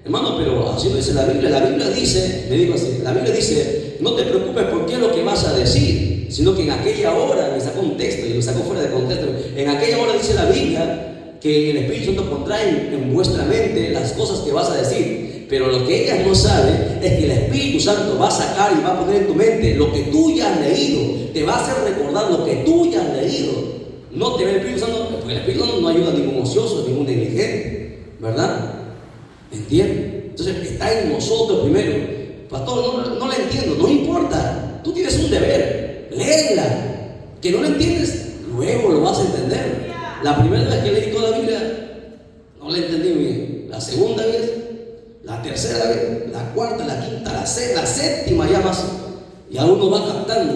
[SPEAKER 1] hermano, pero así no dice la Biblia dice, me dijo así, la Biblia dice, no te preocupes por qué es lo que vas a decir, sino que en aquella hora, me sacó un texto y lo sacó fuera de contexto, en aquella hora dice la Biblia que el Espíritu Santo pondrá en vuestra mente las cosas que vas a decir, pero lo que ellas no saben es que el Espíritu Santo va a sacar y va a poner en tu mente lo que tú ya has leído, te va a hacer recordar lo que tú ya has leído. No te ve el Espíritu Santo, porque el Espíritu Santo no ayuda a ningún ocioso, a ningún negligente, ¿verdad? ¿Entiendes? Entonces está en nosotros primero. Pastor, no la entiendo, no importa, tú tienes un deber, léela. Que no la entiendes, luego lo vas a entender. La primera vez que leí toda la Biblia, no la entendí bien. La segunda vez, la tercera vez, la cuarta, la quinta, la sexta, la séptima ya más. Y a uno va captando,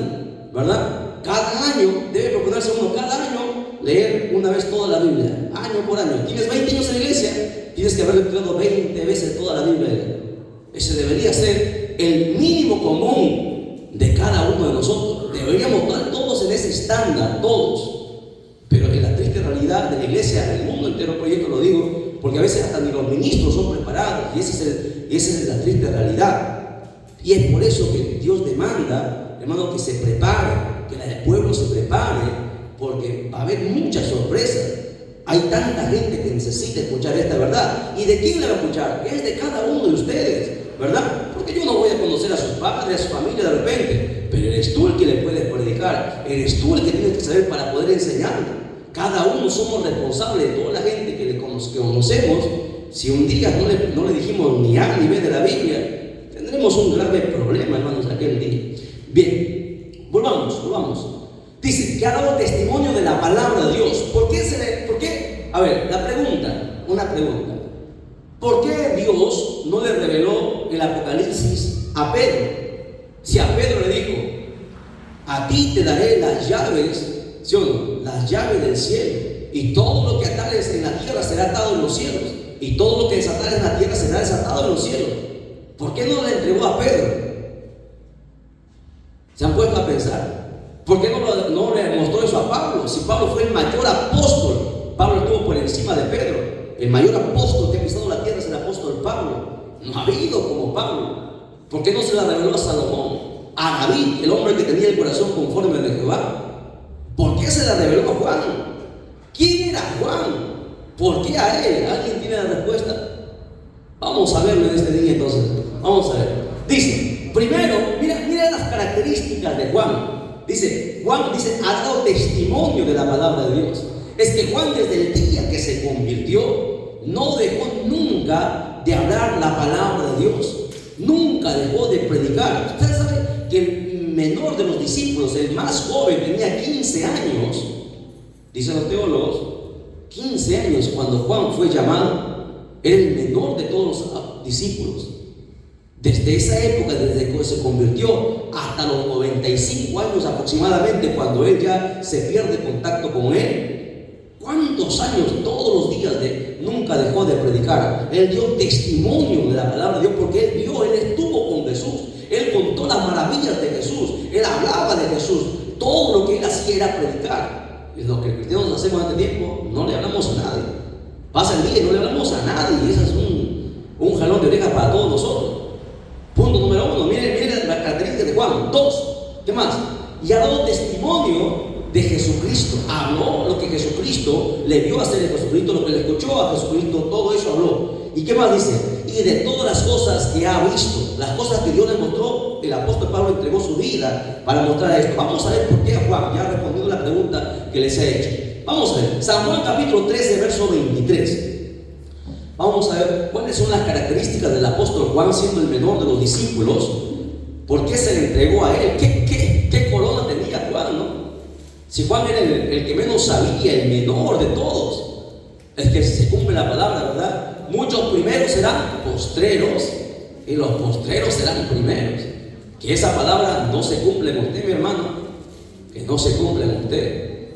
[SPEAKER 1] ¿verdad? Cada año debe proponerse uno, cada año leer una vez toda la Biblia, año por año. Tienes 20 años en la iglesia, tienes que haber estudiado 20 veces toda la Biblia. Ese debería ser el mínimo común de cada uno de nosotros. Deberíamos estar todos en ese estándar, todos. Pero en la triste realidad de la iglesia, el mundo entero, proyecto lo digo, porque a veces hasta ni los ministros son preparados, y esa es la triste realidad. Y es por eso que Dios demanda, hermano, que se prepare, que el pueblo se prepare, porque va a haber muchas sorpresas. Hay tanta gente que necesita escuchar esta verdad. ¿Y de quién la va a escuchar? Es de cada uno de ustedes, ¿verdad? Porque yo no voy a conocer a sus padres, a su familia de repente, pero eres tú el que le puedes predicar, eres tú el que tienes que saber para poder enseñar. Cada uno somos responsables de toda la gente que conocemos. Si un día no le dijimos ni A ni B de la Biblia, tendremos un grave problema, hermanos, aquel día. Bien, volvamos. Dice que ha dado testimonio de la palabra de Dios. ¿Por qué? A ver, una pregunta. ¿Por qué Dios no le reveló el Apocalipsis a Pedro? Si a Pedro le dijo, a ti te daré las llaves, ¿sí o no? Las llaves del cielo, y todo lo que atares en la tierra será atado en los cielos, y todo lo que desatares en la tierra será desatado en los cielos. ¿Por qué no le entregó a Pedro? ¿Se han puesto a pensar? ¿Por qué no le mostró eso a Pablo? Si Pablo fue el mayor apóstol, Pablo estuvo por encima de Pedro. El mayor apóstol que ha pisado la tierra es el apóstol Pablo. No ha habido como Pablo. ¿Por qué no se la reveló a Salomón? A David, el hombre que tenía el corazón conforme de Jehová. ¿Por qué se la reveló a Juan? ¿Quién era Juan? ¿Por qué a él? ¿Alguien tiene la respuesta? Vamos a verlo en este día entonces. Vamos a ver. Dice, primero, mira las características de Juan. Juan dice, ha dado testimonio de la palabra de Dios. Es que Juan, desde el día que se convirtió, no dejó nunca de hablar la palabra de Dios. Nunca dejó de predicar. Ustedes saben que el menor de los discípulos, el más joven, tenía 15 años. Dicen los teólogos, 15 años cuando Juan fue llamado. Era el menor de todos los discípulos. Desde esa época, desde que se convirtió hasta los 95 años aproximadamente, cuando él ya se pierde contacto con él, ¿cuántos años? Todos los días nunca dejó de predicar. Él dio testimonio de la palabra de Dios, porque él estuvo con Jesús, él contó las maravillas de Jesús, él hablaba de Jesús. Todo lo que él hacía era predicar. Y lo que los cristianos hacemos en este tiempo, no le hablamos a nadie. Pasa el día y no le hablamos a nadie, y ese es un jalón de orejas para todos nosotros. Punto número 1, miren la característica de Juan. 2, ¿qué más? Y ha dado testimonio de Jesucristo. Habló lo que Jesucristo le vio hacer a Jesucristo, lo que le escuchó a Jesucristo, todo eso habló. ¿Y qué más dice? Y de todas las cosas que ha visto, las cosas que Dios le mostró, el apóstol Pablo entregó su vida para mostrar esto. Vamos a ver por qué a Juan, ya respondiendo la pregunta que les he hecho. Vamos a ver, San Juan capítulo 13, verso 23. Vamos a ver cuáles son las características del apóstol Juan, siendo el menor de los discípulos. ¿Por qué se le entregó a él? ¿Qué corona tenía Juan, no? Si Juan era el que menos sabía, el menor de todos. Es que se cumple la palabra, ¿verdad? Muchos primeros serán postreros y los postreros serán primeros. Que esa palabra no se cumple en usted, mi hermano, que no se cumple en usted.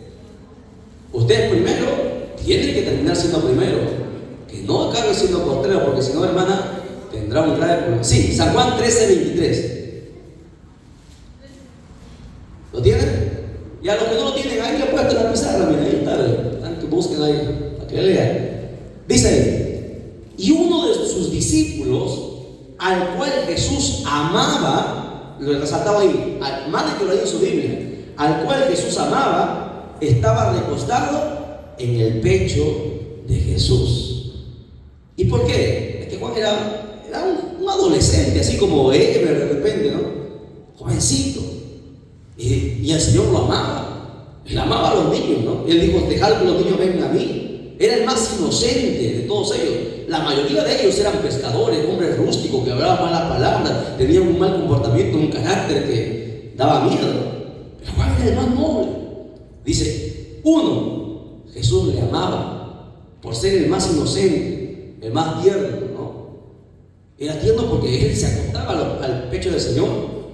[SPEAKER 1] Usted primero tiene que terminar siendo primero, que no acabe siendo postrero, porque si no, hermana, tendrá un grave problema. Sí, San Juan 13:23. ¿Lo tienen? Y a los que no lo tienen, ahí le he puesto la pizarra, mira, ahí está, tanto busquen ahí, para que lean. Dice ahí, y uno de sus discípulos, al cual Jesús amaba, lo resaltaba ahí, más de que lo hay en su Biblia, al cual Jesús amaba, estaba recostado en el pecho de Jesús. ¿Y por qué? Es que Juan era un adolescente, así como Eber de repente, ¿no? Jovencito. Y el Señor lo amaba. Él amaba a los niños, ¿no? Él dijo, dejad que los niños vengan a mí. Era el más inocente de todos ellos. La mayoría de ellos eran pescadores, hombres rústicos que hablaban malas palabras, tenían un mal comportamiento, un carácter que daba miedo. Pero Juan era el más noble. Dice, uno, Jesús le amaba por ser el más inocente, el más tierno, ¿no? Era tierno porque él se acostaba al pecho del Señor,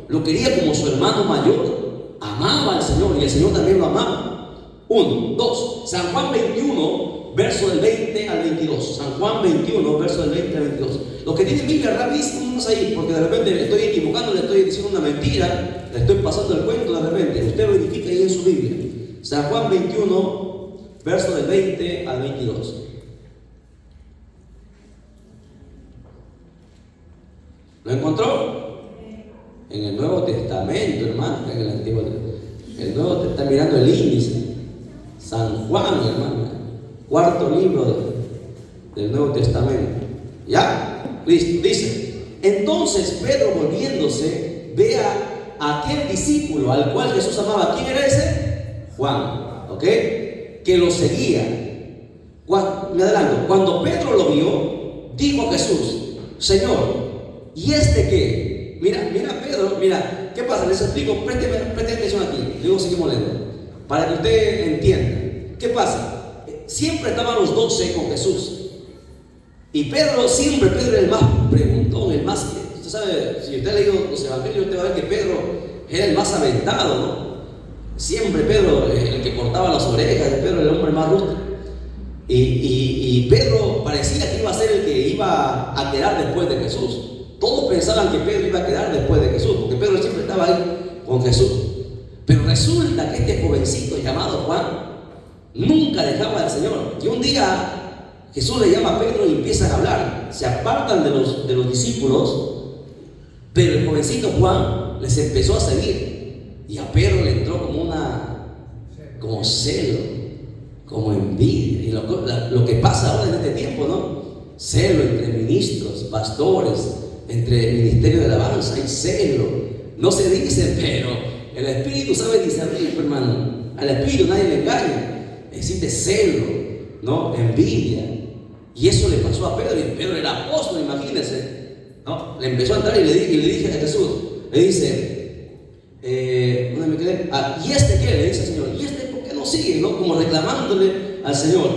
[SPEAKER 1] lo quería como su hermano mayor. Amaba al Señor y el Señor también lo amaba. 1, 2, San Juan 21, verso del 20 al 22. San Juan 21, verso del 20 al 22. Los que tienen Biblia rapidísimo, vamos ahí, porque de repente me estoy equivocando, le estoy diciendo una mentira, le estoy pasando el cuento de repente. Usted verifica ahí en su Biblia. San Juan 21, verso del 20 al 22. ¿Lo encontró? En el Nuevo Testamento, hermano, en el Antiguo Testamento. El Nuevo Testamento, está mirando el índice. San Juan, hermano, cuarto libro del Nuevo Testamento. ¿Ya? Listo. Dice, entonces Pedro, volviéndose, ve a aquel discípulo al cual Jesús amaba. ¿Quién era ese? Juan, ¿ok? Que lo seguía. Me adelanto. Cuando Pedro lo vio, dijo a Jesús, Señor, ¿y este qué? Mira Pedro, mira, ¿qué pasa? Les explico, preste atención aquí, luego seguimos leyendo, para que usted entienda. ¿Qué pasa? Siempre estaban los 12 con Jesús. Y Pedro era el más preguntón, el más, usted sabe, si usted ha leído los evangelios, usted va a ver que Pedro era el más aventado, ¿no? Siempre Pedro, el que cortaba las orejas, Pedro el hombre más rústico. Y Pedro parecía que iba a ser el que iba a quedar después de Jesús. Todos pensaban que Pedro iba a quedar después de Jesús, porque Pedro siempre estaba ahí con Jesús. Pero resulta que este jovencito llamado Juan nunca dejaba al Señor. Y un día Jesús le llama a Pedro y empiezan a hablar. Se apartan de los discípulos, pero el jovencito Juan les empezó a seguir. Y a Pedro le entró como celo, como envidia. Y lo que pasa ahora en este tiempo, ¿no? Celo entre ministros, pastores, entre el ministerio de alabanza, hay celo. No se dice, pero el Espíritu sabe discernir, hermano. Al Espíritu nadie le engaña. Existe celo, ¿no? Envidia. Y eso le pasó a Pedro. Y Pedro era apóstol, imagínense, ¿no? Le empezó a entrar y le dije a Jesús, le dice, ¿dónde me quedé? ¿Y este qué? Le dice al Señor. ¿Y este por qué no sigue? ¿No? Como reclamándole al Señor.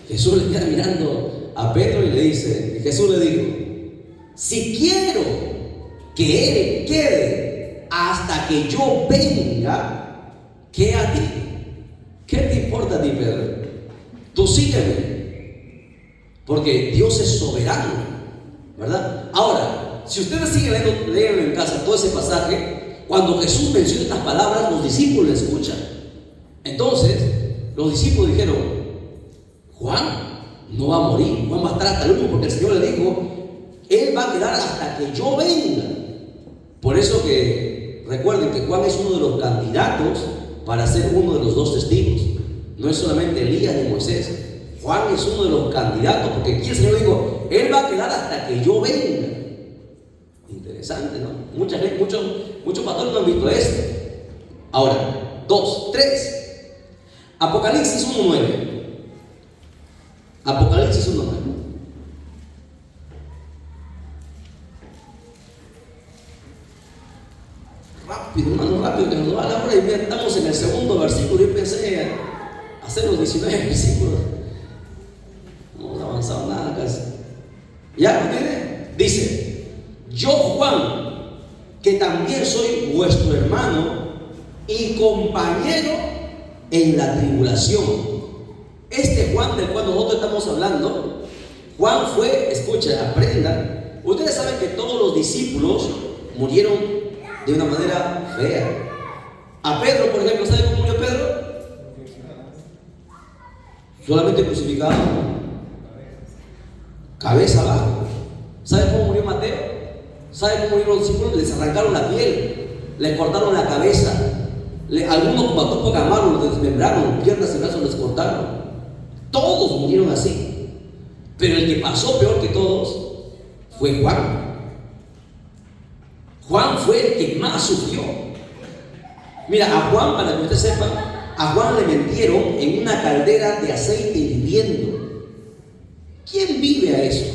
[SPEAKER 1] Jesús le queda mirando a Pedro y le dice, Jesús le dijo, si quiero que él quede hasta que yo venga, ¿qué a ti? ¿Qué te importa a ti, Pedro? Tú sígueme, porque Dios es soberano, ¿verdad? Ahora, si ustedes siguen leyendo en casa todo ese pasaje, cuando Jesús menciona estas palabras, los discípulos le escuchan. Entonces, los discípulos dijeron, Juan no va a morir, Juan va a estar hasta el último, porque el Señor le dijo, Él va a quedar hasta que yo venga. Por eso que recuerden que Juan es uno de los candidatos para ser uno de los 2 testigos. No es solamente Elías ni Moisés. Juan es uno de los candidatos, porque aquí el Señor dijo, Él va a quedar hasta que yo venga. Interesante, ¿no? Muchos pastores no han visto esto. Ahora, 2, 3. Apocalipsis 1:9. Apocalipsis 1:9. Rápido, hermano, rápido, que nos va la hora y ya estamos en el segundo versículo. Yo pensé hacer los 19 versículos. ¿Ya lo tiene? Dice: yo, Juan, que también soy vuestro hermano y compañero en la tribulación. Este Juan del cual nosotros estamos hablando, Juan fue, escucha, aprenda. Ustedes saben que todos los discípulos murieron de una manera fea. A Pedro, por ejemplo, ¿sabe cómo murió Pedro? Solamente crucificado, cabeza abajo. ¿Sabe cómo murió Mateo? ¿Sabe cómo murieron los discípulos? Les arrancaron la piel, les cortaron la cabeza. Algunos, como a Tupo Camaro, los desmembraron, piernas y brazos les cortaron. Todos murieron así. Pero el que pasó peor que todos fue Juan. Juan fue el que más sufrió. Mira, a Juan, para que usted sepa, a Juan le metieron en una caldera de aceite hirviendo. ¿Quién vive a eso?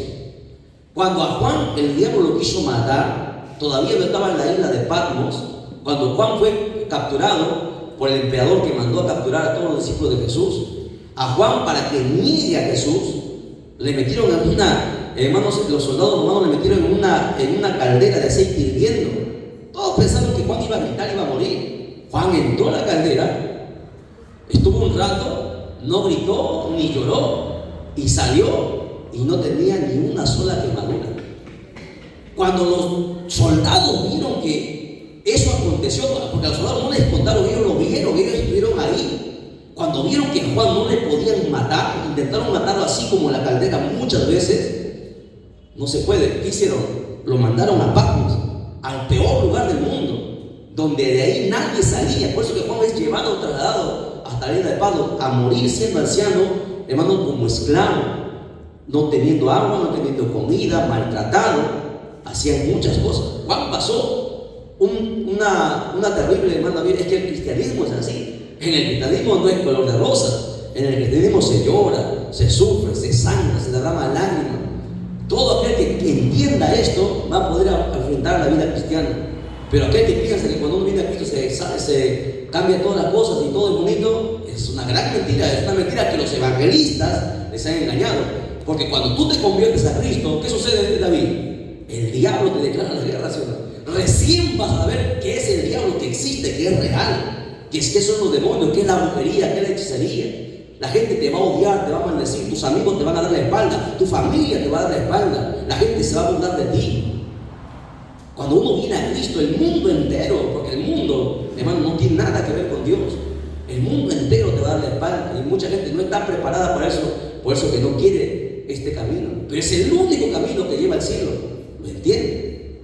[SPEAKER 1] Cuando a Juan el diablo lo quiso matar, todavía no estaba en la isla de Patmos. Cuando Juan fue capturado por el emperador que mandó a capturar a todos los discípulos de Jesús, a Juan, para que niegue a Jesús, le metieron en una, hermanos, los soldados romanos le metieron en una caldera de aceite hirviendo. Todos pensaron que Juan iba a gritar y iba a morir. Juan entró a la caldera, estuvo un rato, no gritó ni lloró, y salió y no tenía ni una sola quemadura. Cuando los soldados vieron que eso aconteció, porque a los soldados no les contaron, ellos lo vieron, ellos estuvieron ahí. Cuando vieron que a Juan no le podían matar, intentaron matarlo así como en la caldera muchas veces, no se puede. ¿Qué hicieron? Lo mandaron a Patmos, al peor lugar del mundo, donde de ahí nadie salía. Por eso que Juan es llevado, trasladado hasta la isla de Patmos, a morir siendo anciano, hermano, como esclavo, no teniendo agua, no teniendo comida, maltratado, hacían muchas cosas. Juan pasó una terrible, hermano. Es que el cristianismo es así. En el cristianismo no es color de rosa. En el cristianismo se llora, se sufre, se sangra, se derrama lágrimas. Todo aquel que entienda esto va a poder enfrentar la vida cristiana. Pero aquel que piensa que cuando uno viene a Cristo se cambia todas las cosas y todo es bonito, es una gran mentira. Es una mentira que los evangelistas les han engañado. Porque cuando tú te conviertes a Cristo, ¿qué sucede, David? El diablo te declara la guerra, ¿sí o no? Recién vas a ver qué es el diablo que existe, que es real. Que son los demonios, que es la brujería, que es la hechicería. La gente te va a odiar, te va a maldecir, tus amigos te van a dar la espalda, tu familia te va a dar la espalda, la gente se va a burlar de ti. Cuando uno viene a Cristo, el mundo entero, porque el mundo, hermano, no tiene nada que ver con Dios, el mundo entero te va a dar la espalda, y mucha gente no está preparada para eso, por eso que no quiere este camino. Pero es el único camino que lleva al cielo, ¿lo entiende?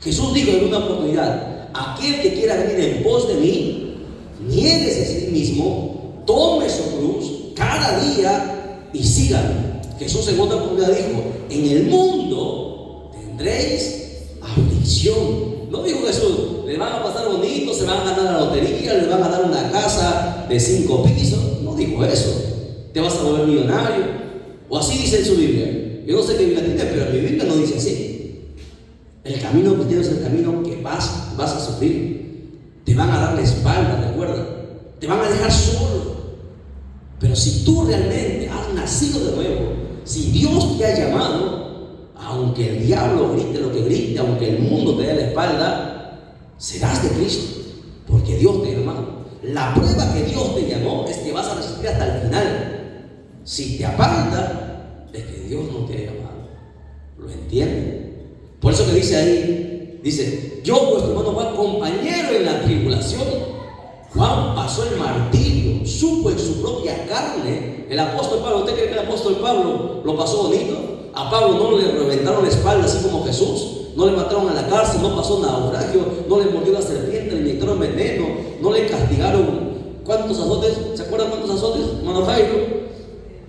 [SPEAKER 1] Jesús dijo en una oportunidad: aquel que quiera venir en pos de mí, niéguese a sí mismo, tome su cruz cada día y sígame. Jesús en otra oportunidad dijo: en el mundo tendréis aflicción. No dijo Jesús: les van a pasar bonito, se van a ganar la lotería, les van a dar una casa de 5 pisos. No dijo eso. Te vas a volver millonario. O así dice en su Biblia. Yo no sé qué Biblia tiene, pero en mi Biblia no dice así. El camino cristiano es el camino que vas a sufrir. Te van a dar la espalda, recuerda. Te van a dejar solo. Pero si tú realmente has nacido de nuevo, si Dios te ha llamado, aunque el diablo grite lo que grite, aunque el mundo te dé la espalda, serás de Cristo, porque Dios te ha llamado. La prueba que Dios te llamó es que vas a resistir hasta el final. Si te aparta, es que Dios no te ha llamado. ¿Lo entienden? Por eso que dice ahí, dice: yo, vuestro hermano Juan, compañero en la tribulación. Juan pasó el martirio, supo en su propia carne. El apóstol Pablo, ¿usted cree que el apóstol Pablo lo pasó bonito? A Pablo no le reventaron la espalda así como Jesús, no le mataron a la cárcel, no pasó naufragio, no le mordió la serpiente, le inyectaron veneno, no le castigaron. ¿Cuántos azotes? ¿Se acuerdan cuántos azotes, hermano Jairo?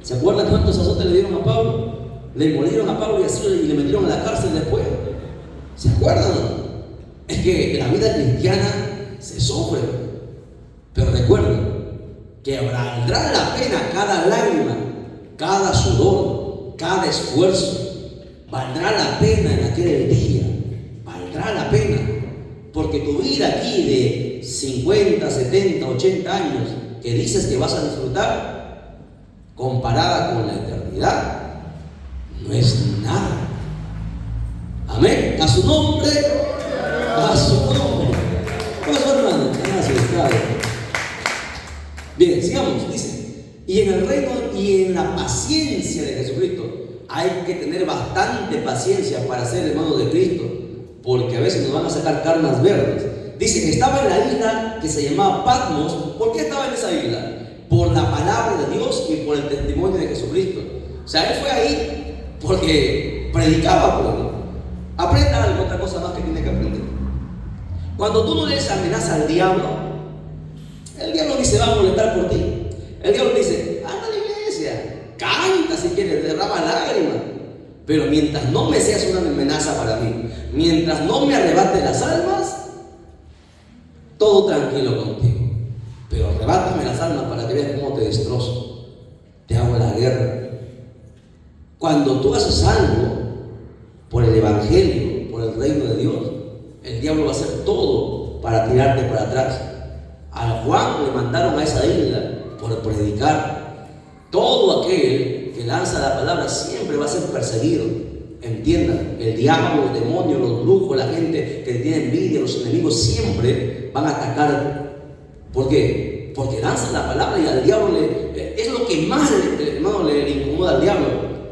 [SPEAKER 1] ¿Se acuerdan cuántos azotes le dieron a Pablo? Le mordieron a Pablo y así le metieron a la cárcel después. ¿Se acuerdan? Es que la vida cristiana se sufre. Pero recuerden que valdrá la pena cada lágrima, cada sudor, cada esfuerzo. Valdrá la pena en aquel día. Valdrá la pena. Porque tu vida aquí de 50, 70, 80 años que dices que vas a disfrutar, comparada con la eternidad, no es nada. Amén. A su nombre. A su nombre. Pues hermano, gracias, Padre. Bien, sigamos, dice. Y en el reino y en la paciencia de Jesucristo. Hay que tener bastante paciencia para ser hermano de Cristo, porque a veces nos van a sacar carnas verdes. Dice, estaba en la isla que se llamaba Patmos. ¿Por qué estaba en esa isla? Por la palabra de Dios y por el testimonio de Jesucristo. O sea, él fue ahí porque predicaba, pueblo. Aprenda algo, otra cosa más que tiene que aprender. Cuando tú no le des amenaza al diablo, el diablo ni se va a molestar por ti. El diablo dice, anda a la iglesia, canta si quieres, derrama lágrimas, pero mientras no me seas una amenaza para mí, mientras no me arrebates las almas, todo tranquilo contigo. Pero arrebátame las almas para que veas cómo te destrozo, te hago la guerra. Cuando tú haces algo por el evangelio, por el reino de Dios, el diablo va a hacer todo para tirarte para atrás. A Juan le mandaron a esa isla por predicar. Todo aquel que lanza la palabra siempre va a ser perseguido. Entiendan, el diablo, los demonios, los brujos, la gente que tiene envidia, los enemigos siempre van a atacar. ¿Por qué? Porque lanza la palabra y al diablo es lo que más le incomoda al diablo,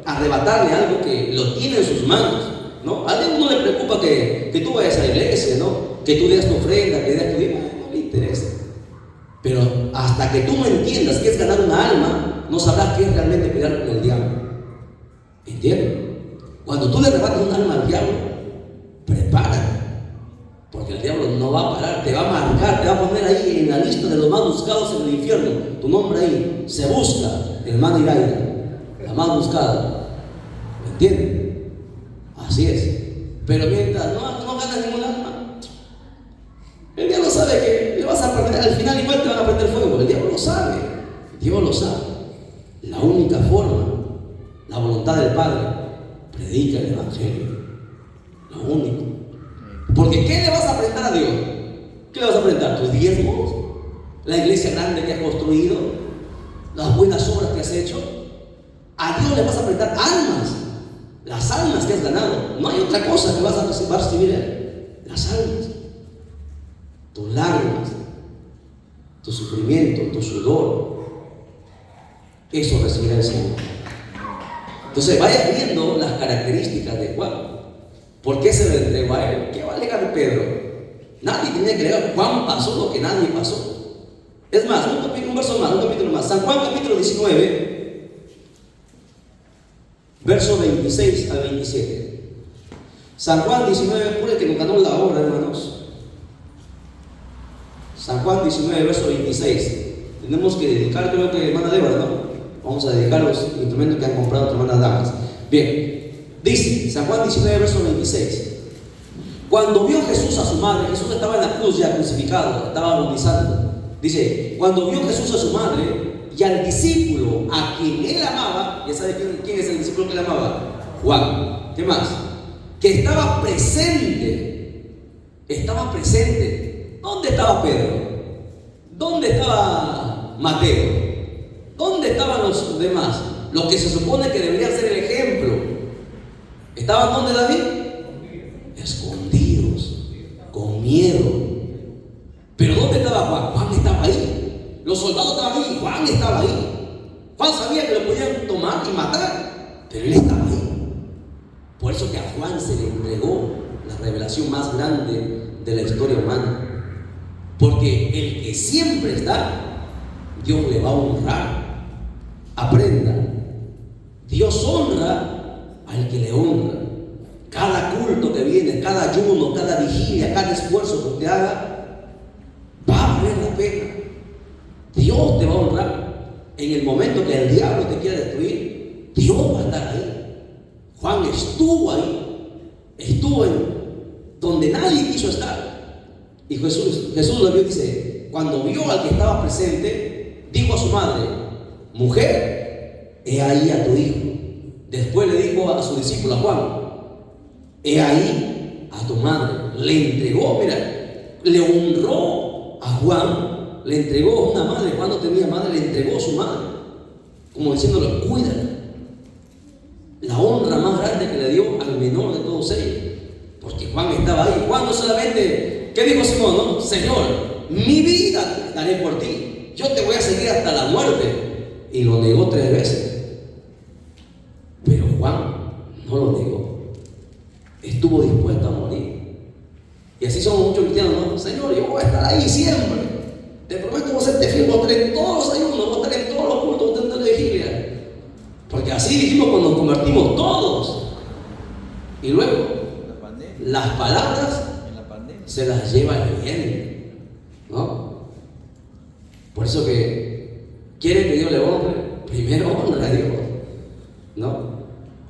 [SPEAKER 1] arrebatarle algo que lo tiene en sus manos, ¿no? A él no le preocupa que tú vayas a la iglesia, ¿no? Que tú des tu ofrenda, que des tu dinero, no le interesa. Pero hasta que tú no entiendas qué es ganar una alma, no sabrás qué es realmente pelear con el diablo. ¿Entiendes? Cuando tú le arrebatas un alma al diablo, prepárate, porque el diablo no va a parar, te va a marcar, te va a poner ahí en la lista de los más buscados en el infierno. Tu nombre ahí se busca, hermano Iraida, la más buscada. ¿Me entiendes? Así es. Pero mientras no ganas ningún alma, el diablo sabe que le vas a prender, al final igual te van a prender fuego. El diablo lo sabe, Dios lo sabe. La única forma, la voluntad del Padre, predica el evangelio. Lo único. Porque ¿qué le vas a presentar a Dios? ¿Qué le vas a presentar? ¿Tus diezmos? ¿La iglesia grande que has construido? ¿Las buenas obras que has hecho? A Dios le vas a presentar almas. Las almas que has ganado. No hay otra cosa que vas a recibir. Las almas. Tus lágrimas, tu sufrimiento, tu sudor. Eso recibirá el Señor. Entonces vaya viendo las características de Juan. ¿Por qué se le entregó a él? ¿Qué va a alegar Pedro? Nadie tenía que alegar. Juan pasó lo que nadie pasó. Es más, un capítulo más. San Juan capítulo 19, verso 26 al 27. San Juan 19, por el que nos ganó la obra, hermanos. San Juan 19, verso 26. Tenemos que dedicar, creo que hermana Débora, ¿no? Vamos a dedicar los instrumentos que han comprado tu hermana Damas. Bien, dice San Juan 19, verso 26. Cuando vio Jesús a su madre, Jesús estaba en la cruz ya crucificado, estaba agonizando. Dice, cuando vio Jesús a su madre y al discípulo a quien él amaba, ya sabe quién es el discípulo que él amaba, Juan. ¿Qué más? Que estaba presente. Estaba presente. ¿Dónde estaba Pedro? ¿Dónde estaba Mateo? ¿Dónde estaban los demás? Los que se supone que deberían ser el ejemplo. ¿Estaban dónde, David? Escondidos, con miedo. ¿Pero dónde estaba Juan? Juan estaba ahí. Los soldados estaban ahí, Juan estaba ahí. Juan sabía que lo podían tomar y matar, pero él estaba ahí. Por eso que a Juan se le entregó la revelación más grande de la historia humana. Porque el que siempre está, Dios le va a honrar. Aprenda, Dios honra al que le honra. Cada culto que viene, cada ayuno, cada vigilia, cada esfuerzo que usted haga, va a valer la pena. Dios te va a honrar. En el momento que el diablo te quiera destruir, Dios va a estar ahí. Juan estuvo ahí, estuvo en donde nadie quiso estar. Y Jesús lo vio, dice, cuando vio al que estaba presente, dijo a su madre, mujer, he ahí a tu hijo. Después le dijo a su discípulo, a Juan, he ahí a tu madre. Le entregó, mira, le honró a Juan, le entregó una madre. Juan no tenía madre, le entregó a su madre, como diciéndole, cuídala. La honra más grande que le dio al menor de todos ellos. Juan estaba ahí. Juan no solamente, ¿qué dijo Simón? No? Señor, mi vida daré por ti. Yo te voy a seguir hasta la muerte. Y lo negó 3 veces. Pero Juan no lo negó. Estuvo dispuesto a morir. Y así somos muchos cristianos, ¿no? Señor, yo voy a estar ahí siempre. Te prometo que voy a serte fiel, voy a estar en todos los ayunos, voy a estar en todos los cultos, voy a estar en la vigilia. Porque así dijimos cuando nos convertimos todos. Y luego, las palabras se las lleva el bien, ¿no? Por eso que quieren que Dios le honre, primero honra a Dios, ¿no?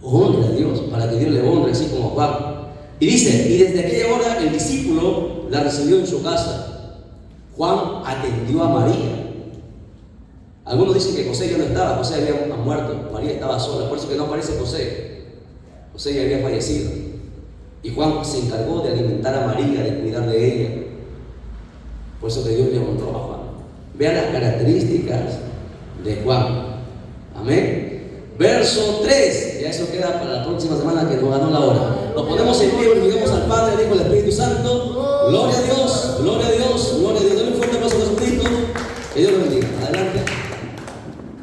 [SPEAKER 1] Honra a Dios para que Dios le honre, así como Juan. Y dice, y desde aquella hora el discípulo la recibió en su casa. Juan atendió a María. Algunos dicen que José ya no estaba, José había muerto, María estaba sola, por eso que no aparece José. José ya había fallecido. Y Juan se encargó de alimentar a María, de cuidar de ella. Por eso que Dios le honró a Juan. Vean las características de Juan. Amén. Verso 3, ya eso queda para la próxima semana que nos ganó la hora. Nos ponemos en pie, glorificamos al Padre, al Hijo y al Espíritu Santo. Gloria a Dios, gloria a Dios.